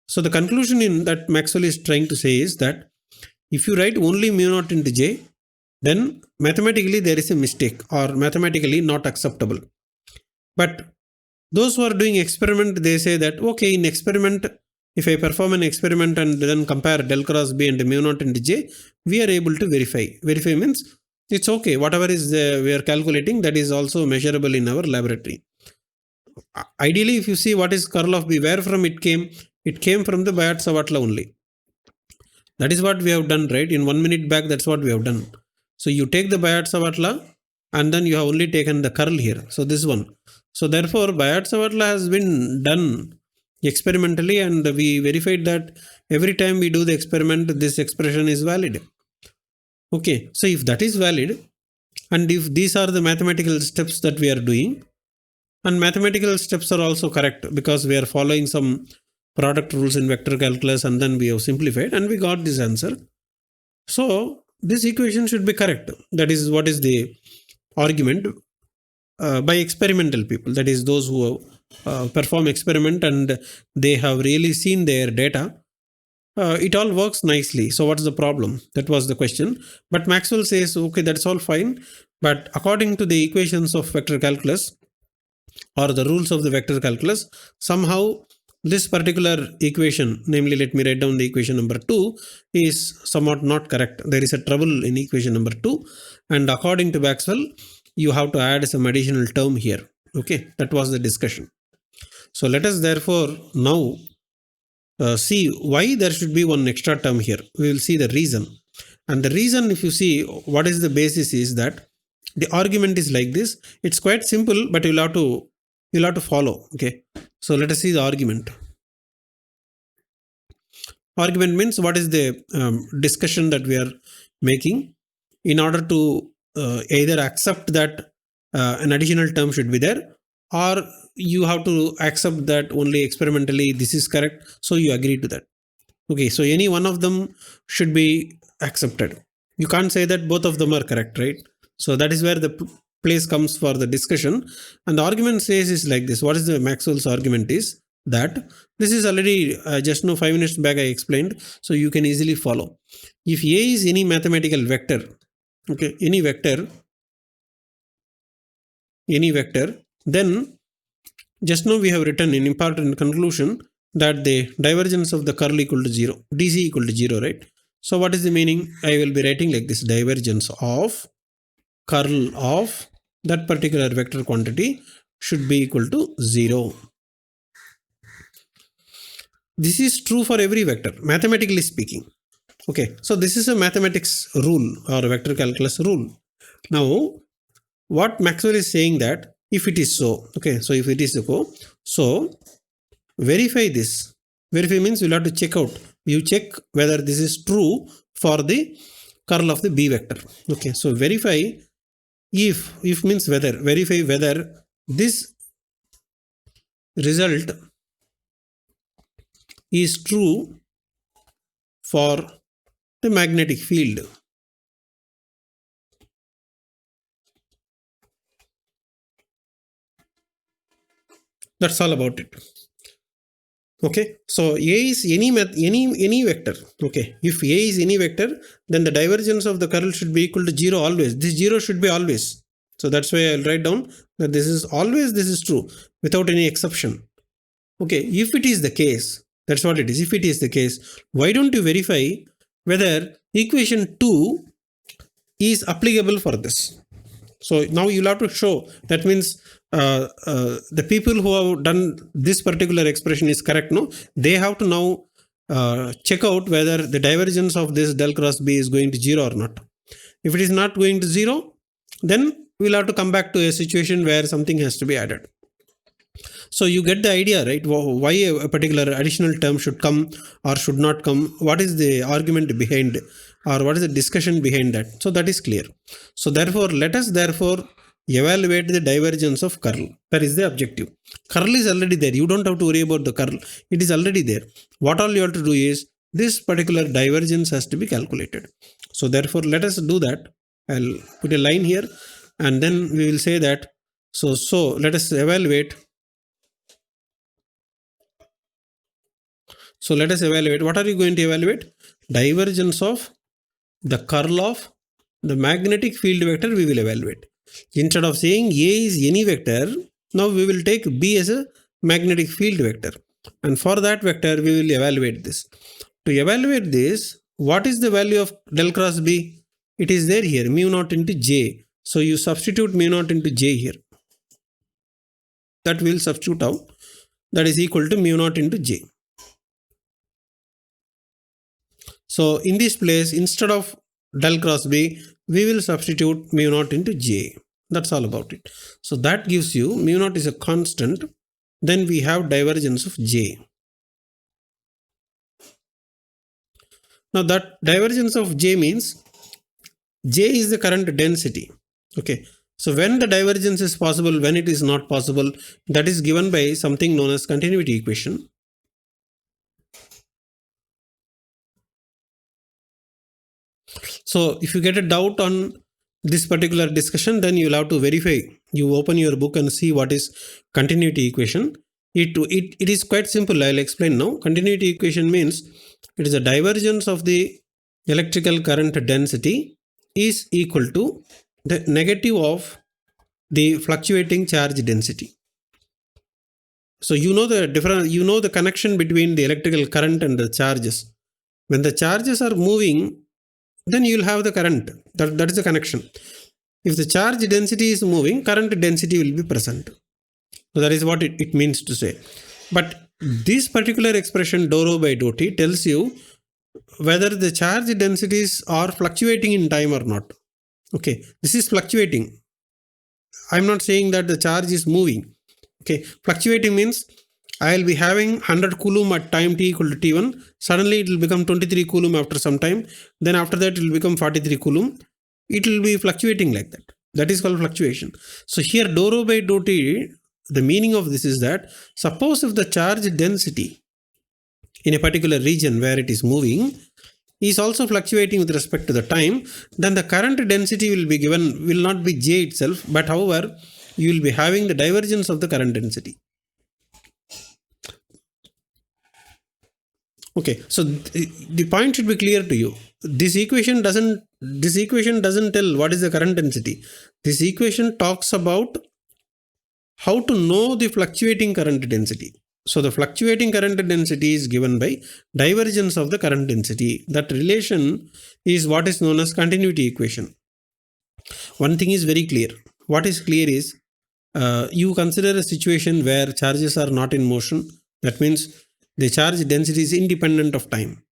So the conclusion in that Maxwell is trying to say is that if you write only mu naught into J, then mathematically there is a mistake or mathematically not acceptable. But those who are doing experiment, they say that, okay, in experiment, if I perform an experiment and then compare del cross B and mu naught into J, we are able to verify. Verify means it's okay. Whatever is we are calculating, that is also measurable in our laboratory. Ideally, if you see what is curl of B, where from it came from the Biot-Savart law only. That is what we have done, right? In 1 minute back, that's what we have done. So you take the Biot-Savart law and then you have only taken the curl here. So this one. So therefore, Biot-Savart law has been done experimentally, and we verified that every time we do the experiment, this expression is valid. Okay, so if that is valid, and if these are the mathematical steps that we are doing, and mathematical steps are also correct because we are following some product rules in vector calculus, and then we have simplified and we got this answer. So this equation should be correct. That is what is the argument by experimental people. That is those who perform experiment and they have really seen their data. It all works nicely. So what's the problem? That was the question. But Maxwell says, okay, that's all fine. But according to the equations of vector calculus or the rules of the vector calculus, somehow this particular equation, namely, let me write down the equation number 2, is somewhat not correct. There is a trouble in equation number 2. And according to Maxwell, you have to add some additional term here. Okay, that was the discussion. So let us therefore now see why there should be one extra term here. We will see the reason. And the reason, if you see what is the basis, is that the argument is like this. It's quite simple, but you'll have to follow. Okay. So let us see the argument. Argument means what is the discussion that we are making in order to either accept that an additional term should be there, or you have to accept that only experimentally this is correct. So you agree to that. Okay. So any one of them should be accepted. You can't say that both of them are correct, right? So that is where the place comes for the discussion. And the argument says is like this. What is the Maxwell's argument is that this is already just now 5 minutes back I explained. So you can easily follow. If A is any mathematical vector, okay, any vector, then just now we have written an important conclusion that the divergence of the curl equal to 0, DC equal to 0, right? So what is the meaning? I will be writing like this: divergence of curl of that particular vector quantity should be equal to 0. This is true for every vector, mathematically speaking. Okay, so this is a mathematics rule or a vector calculus rule. Now, what Maxwell is saying that if it is so, okay, so if it is so verify this. Verify means you'll have to check out. You check whether this is true for the curl of the B vector. Okay, so verify if means whether, verify whether this result is true for the magnetic field. That's all about it. Okay, so A is any vector. Okay, if A is any vector, then the divergence of the curl should be equal to 0 always. This 0 should be always. So that's why I'll write down that this is always, this is true without any exception. Okay, if it is the case, that's what it is. If it is the case, why don't you verify whether equation 2 is applicable for this? So now you'll have to show. That means the people who have done this particular expression is correct. No, they have to now check out whether the divergence of this del cross B is going to 0 or not. If it is not going to 0, then we'll have to come back to a situation where something has to be added. So you get the idea, right? Why a particular additional term should come or should not come. What is the argument behind, or what is the discussion behind that? So that is clear. So therefore, let us evaluate the divergence of curl. That is the objective. Curl is already there. You don't have to worry about the curl. It is already there. What all you have to do is this particular divergence has to be calculated. So therefore, let us do that. I'll put a line here, and then we will say that. So let us evaluate. So let us evaluate. What are you going to evaluate? Divergence of the curl of the magnetic field vector we will evaluate. Instead of saying A is any vector, now we will take B as a magnetic field vector. And for that vector, we will evaluate this. To evaluate this, what is the value of del cross B? It is there here, mu naught into J. So you substitute mu naught into J here. That will substitute out. That is equal to mu naught into J. So in this place, instead of del cross B, we will substitute mu naught into J. That's all about it. So that gives you mu naught is a constant. Then we have divergence of J. Now that divergence of J means J is the current density. Okay. So when the divergence is possible, when it is not possible, that is given by something known as continuity equation. So if you get a doubt on this particular discussion, then you'll have to verify. You open your book and see what is continuity equation. It is quite simple. I'll explain now. Continuity equation means it is a divergence of the electrical current density is equal to the negative of the fluctuating charge density. So you know the connection between the electrical current and the charges. When the charges are moving, then you will have the current. That is the connection. If the charge density is moving, current density will be present. So that is what it means to say. But this particular expression dou rho by dou t tells you whether the charge densities are fluctuating in time or not. Okay, this is fluctuating. I'm not saying that the charge is moving. Okay, fluctuating means I will be having 100 coulomb at time t equal to t1. Suddenly it will become 23 coulomb after some time. Then after that it will become 43 coulomb. It will be fluctuating like that. That is called fluctuation. So here dou rho by dou t, the meaning of this is that suppose if the charge density in a particular region where it is moving is also fluctuating with respect to the time, then the current density will not be J itself, but however, you will be having the divergence of the current density. Okay, so the point should be clear to you. This equation doesn't tell what is the current density. This equation talks about how to know the fluctuating current density. So the fluctuating current density is given by divergence of the current density. That relation is what is known as continuity equation. One thing is very clear. What is clear is you consider a situation where charges are not in motion. That means the charge density is independent of time.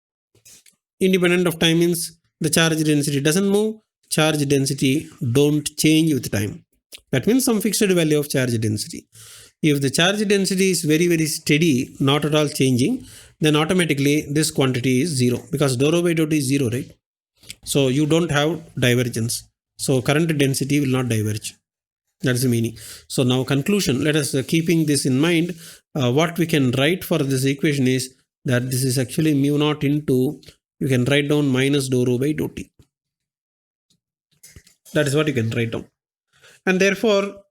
Independent of time means the charge density doesn't move, charge density don't change with time. That means some fixed value of charge density. If the charge density is very, very steady, not at all changing, then automatically this quantity is zero, because dou rho by dou t is zero, right? So you don't have divergence. So current density will not diverge. That's the meaning. So now conclusion, let us keeping this in mind, what we can write for this equation is that this is actually mu naught into, you can write down minus dou rho by dou t. That is what you can write down. And therefore,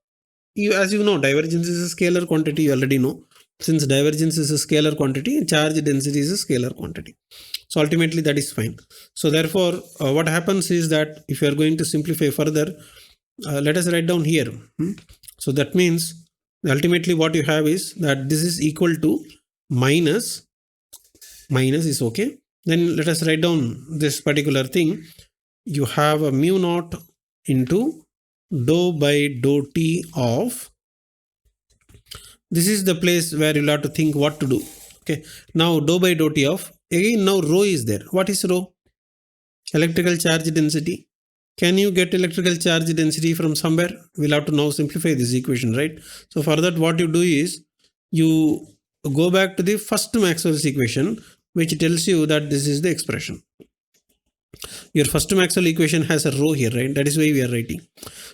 as you know, divergence is a scalar quantity, you already know. Since divergence is a scalar quantity, charge density is a scalar quantity. So ultimately that is fine. So therefore, what happens is that if you are going to simplify further, let us write down here. So that means ultimately what you have is that this is equal to minus is okay. Then let us write down this particular thing. You have a mu naught into dou by dou t of, this is the place where you'll have to think what to do. Okay, now dou by dou t of, again now rho is there. What is rho? Electrical charge density. Can you get electrical charge density from somewhere? We'll have to now simplify this equation, right? So for that, what you do is you go back to the first Maxwell's equation, which tells you that this is the expression. Your first Maxwell equation has a rho here, right? That is why we are writing.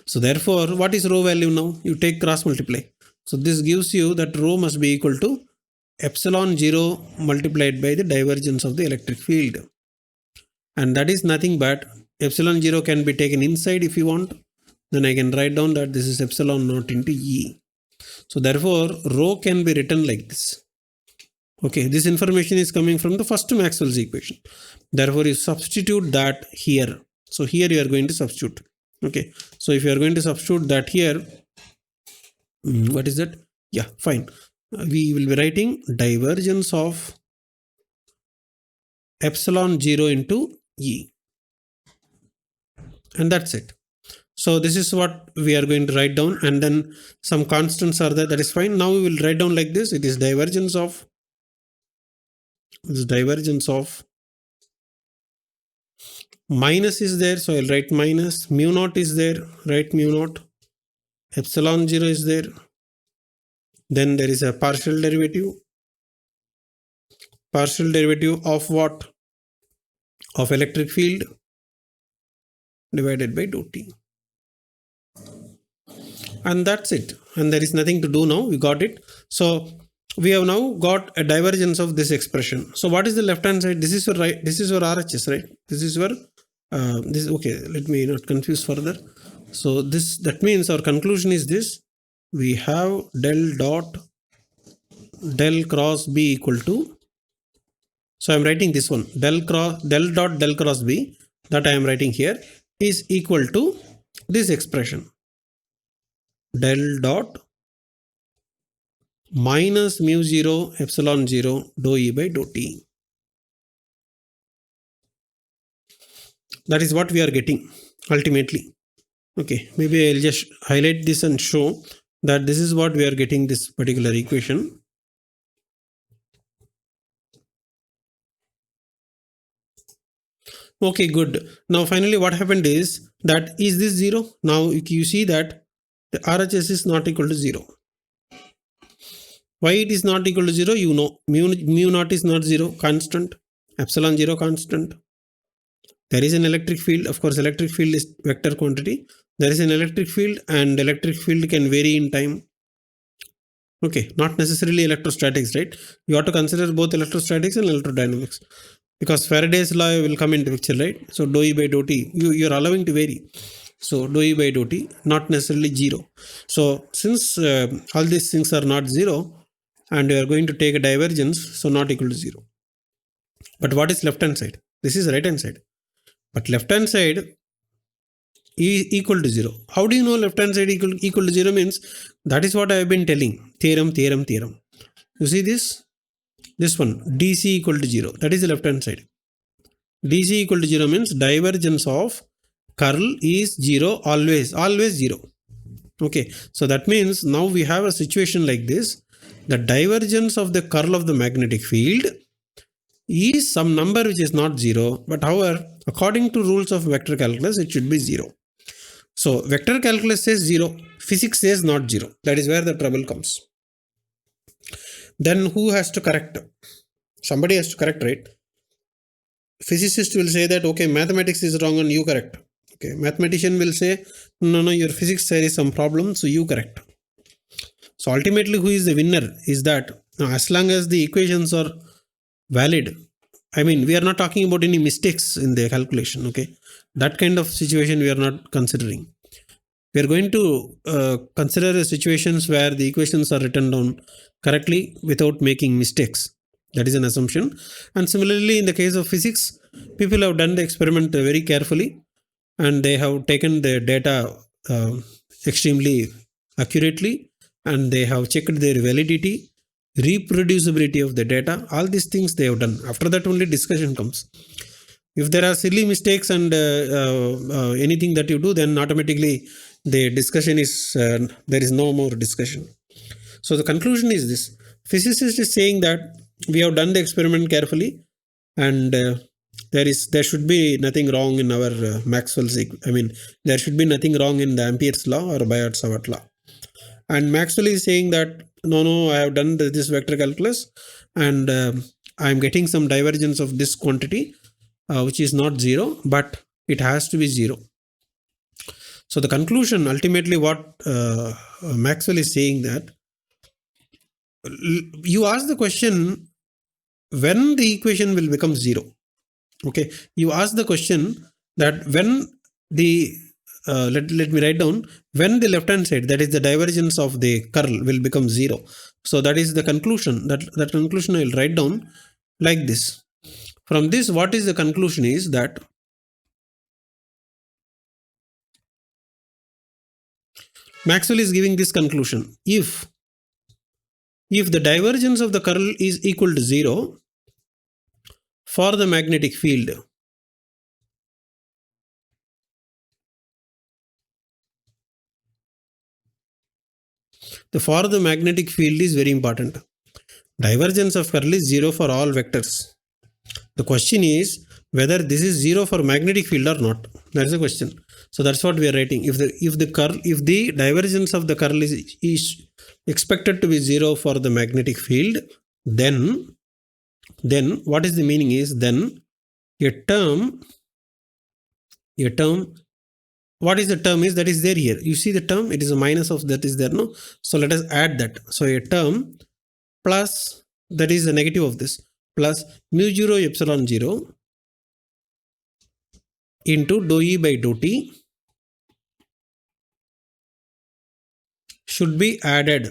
So therefore, what is rho value now? You take cross multiply. So this gives you that rho must be equal to epsilon 0 multiplied by the divergence of the electric field. And that is nothing but epsilon 0 can be taken inside if you want. Then I can write down that this is epsilon naught into E. So therefore, rho can be written like this. Okay, this information is coming from the first Maxwell's equation. Therefore, you substitute that here. So here you are going to substitute. Okay, so if you are going to substitute that here, what is that? Yeah, fine. We will be writing divergence of epsilon 0 into E. And that's it. So this is what we are going to write down, and then some constants are there. That is fine. Now we will write down like this. It is divergence of, minus is there, so I'll write minus. Mu naught is there, write mu naught. Epsilon 0 is there. Then there is a partial derivative. Partial derivative of what? Of electric field divided by dou t. And that's it. And there is nothing to do now. We got it. So we have now got a divergence of this expression. So what is the left hand side? This is your right. This is your RHS, right? This is your this. Okay, let me not confuse further. So this, that means our conclusion is this: we have del cross B equal to. So I am writing this one, del dot cross B, that I am writing here, is equal to this expression, del dot minus mu 0 epsilon 0 dou E by dou t. That is what we are getting ultimately. Okay, maybe I'll just highlight this and show that this is what we are getting, this particular equation. Okay, good. Now finally what happened is that, is this 0? Now you see that the RHS is not equal to 0. Why it is not equal to 0? You know, mu naught is not 0, constant. Epsilon 0 constant. There is an electric field. Of course, electric field is vector quantity. There is an electric field, and electric field can vary in time. Okay, not necessarily electrostatics, right? You have to consider both electrostatics and electrodynamics, because Faraday's law will come into picture, right? So dou E by dou t, you are allowing to vary. So dou E by dou t, not necessarily 0. So since all these things are not 0, and you are going to take a divergence, so not equal to 0. But what is left hand side? This is right hand side. But left hand side is equal to 0. How do you know left hand side equal to 0 means? That is what I have been telling. Theorem. You see this? This one, DC equal to 0. That is the left hand side. DC equal to 0 means divergence of curl is 0, always 0. Okay, so that means now we have a situation like this. The divergence of the curl of the magnetic field is some number which is not 0, but however, according to rules of vector calculus, it should be 0. So vector calculus says 0, physics says not 0. That is where the trouble comes. Then who has to correct? Somebody has to correct, right? Physicist will say that, okay, mathematics is wrong and you correct. Okay, mathematician will say, no, your physics there is some problem, so you correct. So ultimately, who is the winner is that as long as the equations are valid, I mean, we are not talking about any mistakes in the calculation, okay? That kind of situation we are not considering. We are going to consider the situations where the equations are written down correctly without making mistakes. That is an assumption. And similarly, in the case of physics, people have done the experiment very carefully and they have taken the data extremely accurately and they have checked their validity, reproducibility of the data. All these things they have done. After that, only discussion comes. If there are silly mistakes and anything that you do, then automatically the discussion is, there is no more discussion. So the conclusion is this. Physicist is saying that we have done the experiment carefully and there should be nothing wrong in our Maxwell's, there should be nothing wrong in the Ampere's law or Biot-Savart law. And Maxwell is saying that, no, I have done this vector calculus and I am getting some divergence of this quantity, which is not 0, but it has to be 0. So the conclusion, ultimately what Maxwell is saying that, you ask the question, when the equation will become 0. Okay, you ask the question that when the, let me write down, when the left hand side, that is the divergence of the curl, will become 0. So that is the conclusion. That conclusion I will write down like this. From this, what is the conclusion is that Maxwell is giving this conclusion. If the divergence of the curl is equal to 0 for the magnetic field, for the magnetic field is very important. Divergence of curl is 0 for all vectors. The question is whether this is 0 for magnetic field or not. That is the question. So that's what we are writing. If the divergence of the curl is expected to be 0 for the magnetic field, then what is the meaning is, then a term, what is the term is that is there here. You see the term, it is a minus of that is there, no? So let us add that. So a term plus, that is the negative of this, plus mu 0 epsilon 0 into dou E by dou T should be added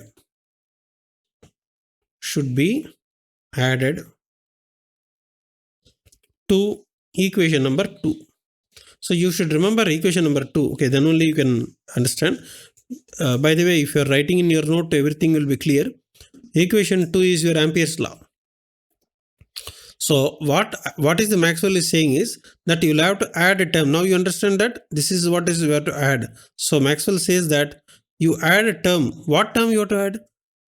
to equation number 2. So you should remember equation number 2. Okay, then only you can understand. By the way, if you are writing in your note, everything will be clear. Equation 2 is your Ampere's law. So what is the Maxwell is saying is that you will have to add a term. Now you understand that this is what is you have to add. So Maxwell says that you add a term. What term you have to add?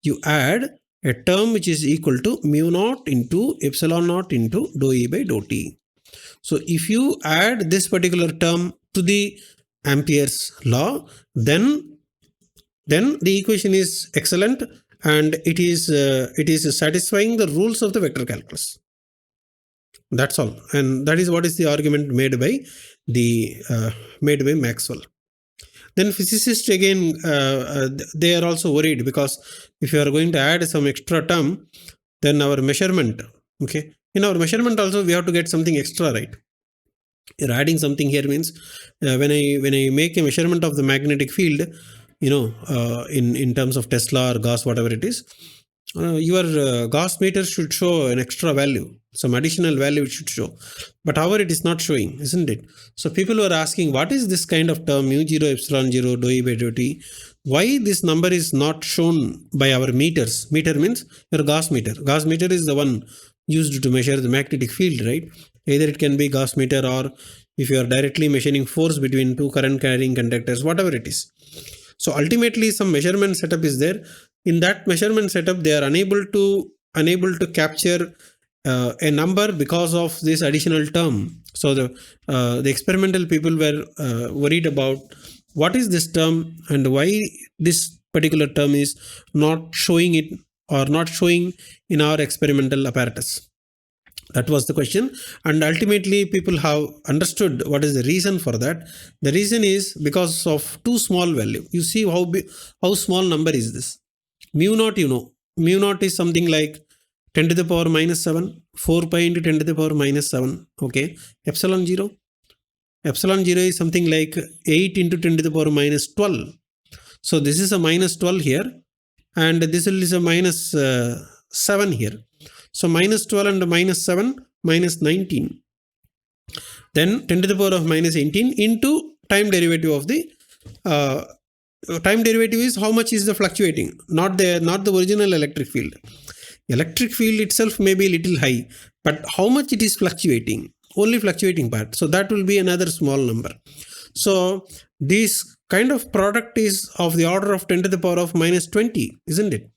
You add a term which is equal to mu naught into epsilon naught into dou E by dou T. So if you add this particular term to the Ampere's law, then the equation is excellent and it is satisfying the rules of the vector calculus. That's all. And that is what is the argument made by Maxwell. Then physicists again, they are also worried because if you are going to add some extra term, then our measurement, okay, in our measurement also we have to get something extra, right? You're adding something here means when I make a measurement of the magnetic field, in terms of Tesla or Gauss, whatever it is, your Gauss meter should show an extra value, some additional value it should show. But however, it is not showing, isn't it? So people were asking, what is this kind of term, mu 0 epsilon 0 dou E by dou T? Why this number is not shown by our meters? Meter means your Gauss meter. Gauss meter is the one used to measure the magnetic field, right? Either it can be Gauss meter or if you are directly measuring force between two current carrying conductors, whatever it is. So ultimately some measurement setup is there. In that measurement setup, they are unable to capture a number because of this additional term. So the experimental people were worried about what is this term and why this particular term is not showing it or not showing in our experimental apparatus. That was the question, and ultimately people have understood what is the reason for that. The reason is because of too small value. You see how small number is this. Mu naught, mu naught is something like 10 to the power minus 7, 4 pi into 10 to the power minus 7. Okay, epsilon 0 is something like 8 into 10 to the power minus 12. So this is a minus 12 here, and this is a minus 7 here. So minus 12 and minus 7, minus 19. Then 10 to the power of minus 18 into time derivative of the time derivative is how much is the fluctuating, not the original electric field. Electric field itself may be a little high, but how much it is fluctuating, only fluctuating part. So that will be another small number. So this kind of product is of the order of 10 to the power of minus 20, isn't it?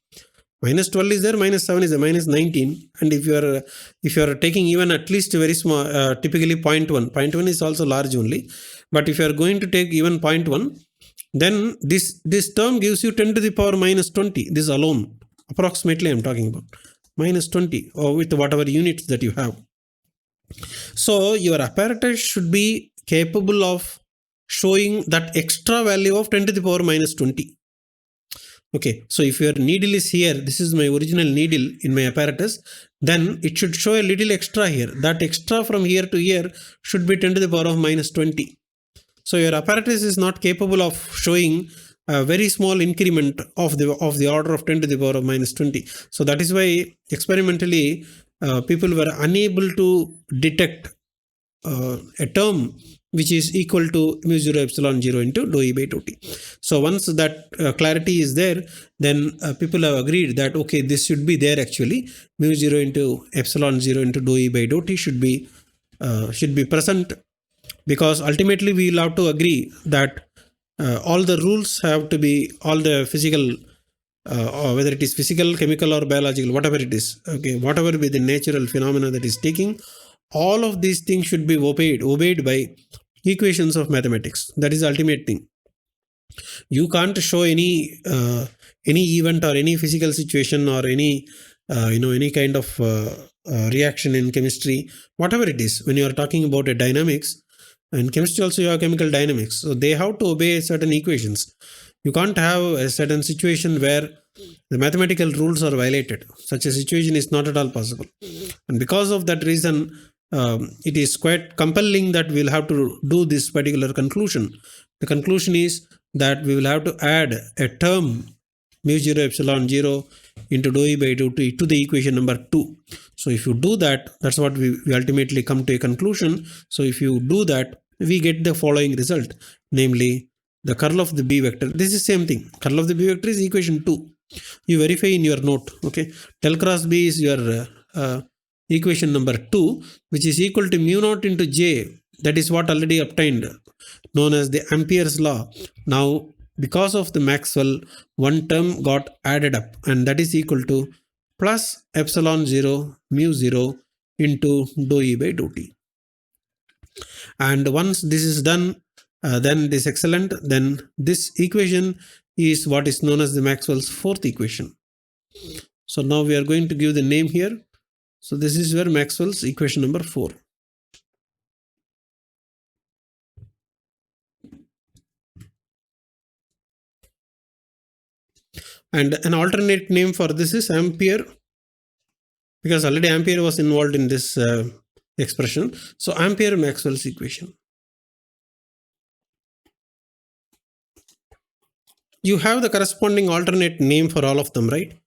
Minus 12 is there, minus 7 is there, minus 19. And if you are taking even at least very small, typically 0.1 is also large only. But if you are going to take even 0.1, then this term gives you 10 to the power minus 20. This alone, approximately I'm talking about, minus 20, or with whatever units that you have. So your apparatus should be capable of showing that extra value of 10 to the power minus 20. Okay, so if your needle is here, this is my original needle in my apparatus, then it should show a little extra here. That extra from here to here should be 10 to the power of minus 20. So your apparatus is not capable of showing a very small increment of the order of 10 to the power of minus 20. So that is why experimentally people were unable to detect a term which is equal to mu 0 epsilon 0 into dou E by dou T. So once that clarity is there, then people have agreed that okay, this should be there actually. Mu 0 into epsilon 0 into dou E by dou T should be present, because ultimately we will have to agree that all the rules have to be, all the physical, or whether it is physical, chemical or biological, whatever it is, okay, whatever be the natural phenomena that is taking, all of these things should be obeyed by equations of mathematics. That is the ultimate thing. You can't show any event or any physical situation or any kind of reaction in chemistry, whatever it is. When you are talking about a dynamics, in chemistry also you have chemical dynamics, so they have to obey certain equations. You can't have a certain situation where the mathematical rules are violated. Such a situation is not at all possible, and because of that reason, it is quite compelling that we'll have to do this particular conclusion. The conclusion is that we will have to add a term mu 0 epsilon 0 into dou E by dou T to the equation number 2. So if you do that, that's what we ultimately come to a conclusion. So if you do that, we get the following result, namely the curl of the B vector. This is same thing. Curl of the B vector is equation 2. You verify in your note. Okay, del cross B is your equation number 2, which is equal to mu naught into J. That is what already obtained, known as the Ampere's law. Now, because of the Maxwell, one term got added up, and that is equal to plus epsilon 0 mu 0 into dou E by dou T. And once this is done, then this is excellent. Then this equation is what is known as the Maxwell's fourth equation. So now we are going to give the name here. So this is where Maxwell's equation number 4. And an alternate name for this is Ampere, because already Ampere was involved in this expression. So Ampere Maxwell's equation. You have the corresponding alternate name for all of them, right?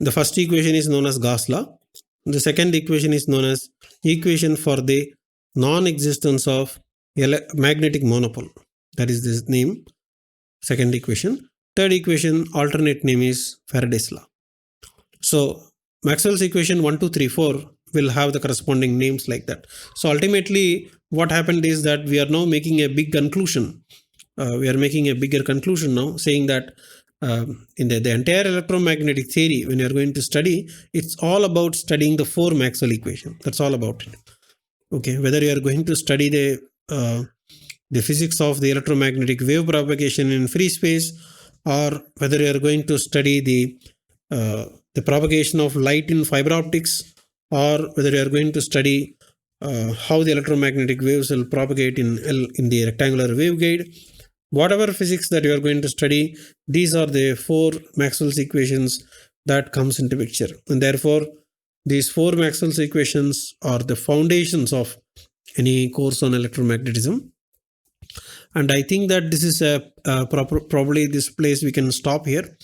The first equation is known as Gauss law. The second equation is known as equation for the non-existence of magnetic monopole. That is this name, second equation. Third equation, alternate name is Faraday's law. So Maxwell's equation 1, 2, 3, 4 will have the corresponding names like that. So ultimately what happened is that we are now making a big conclusion. We are making a bigger conclusion now, saying that in the entire electromagnetic theory, when you're going to study, it's all about studying the 4 Maxwell equations. That's all about it. Okay, whether you are going to study the physics of the electromagnetic wave propagation in free space, or whether you are going to study the propagation of light in fiber optics, or whether you are going to study how the electromagnetic waves will propagate in the rectangular waveguide. Whatever physics that you are going to study, these are the 4 Maxwell's equations that comes into picture. And therefore, these 4 Maxwell's equations are the foundations of any course on electromagnetism. And I think that this is probably this place we can stop here.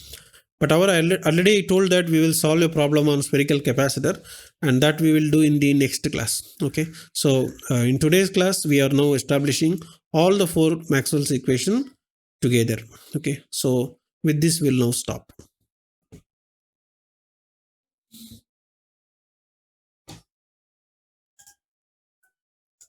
But I already told that we will solve a problem on spherical capacitor, and that we will do in the next class. Okay, so in today's class, we are now establishing all the 4 Maxwell's equations together. Okay, so with this, we'll now stop.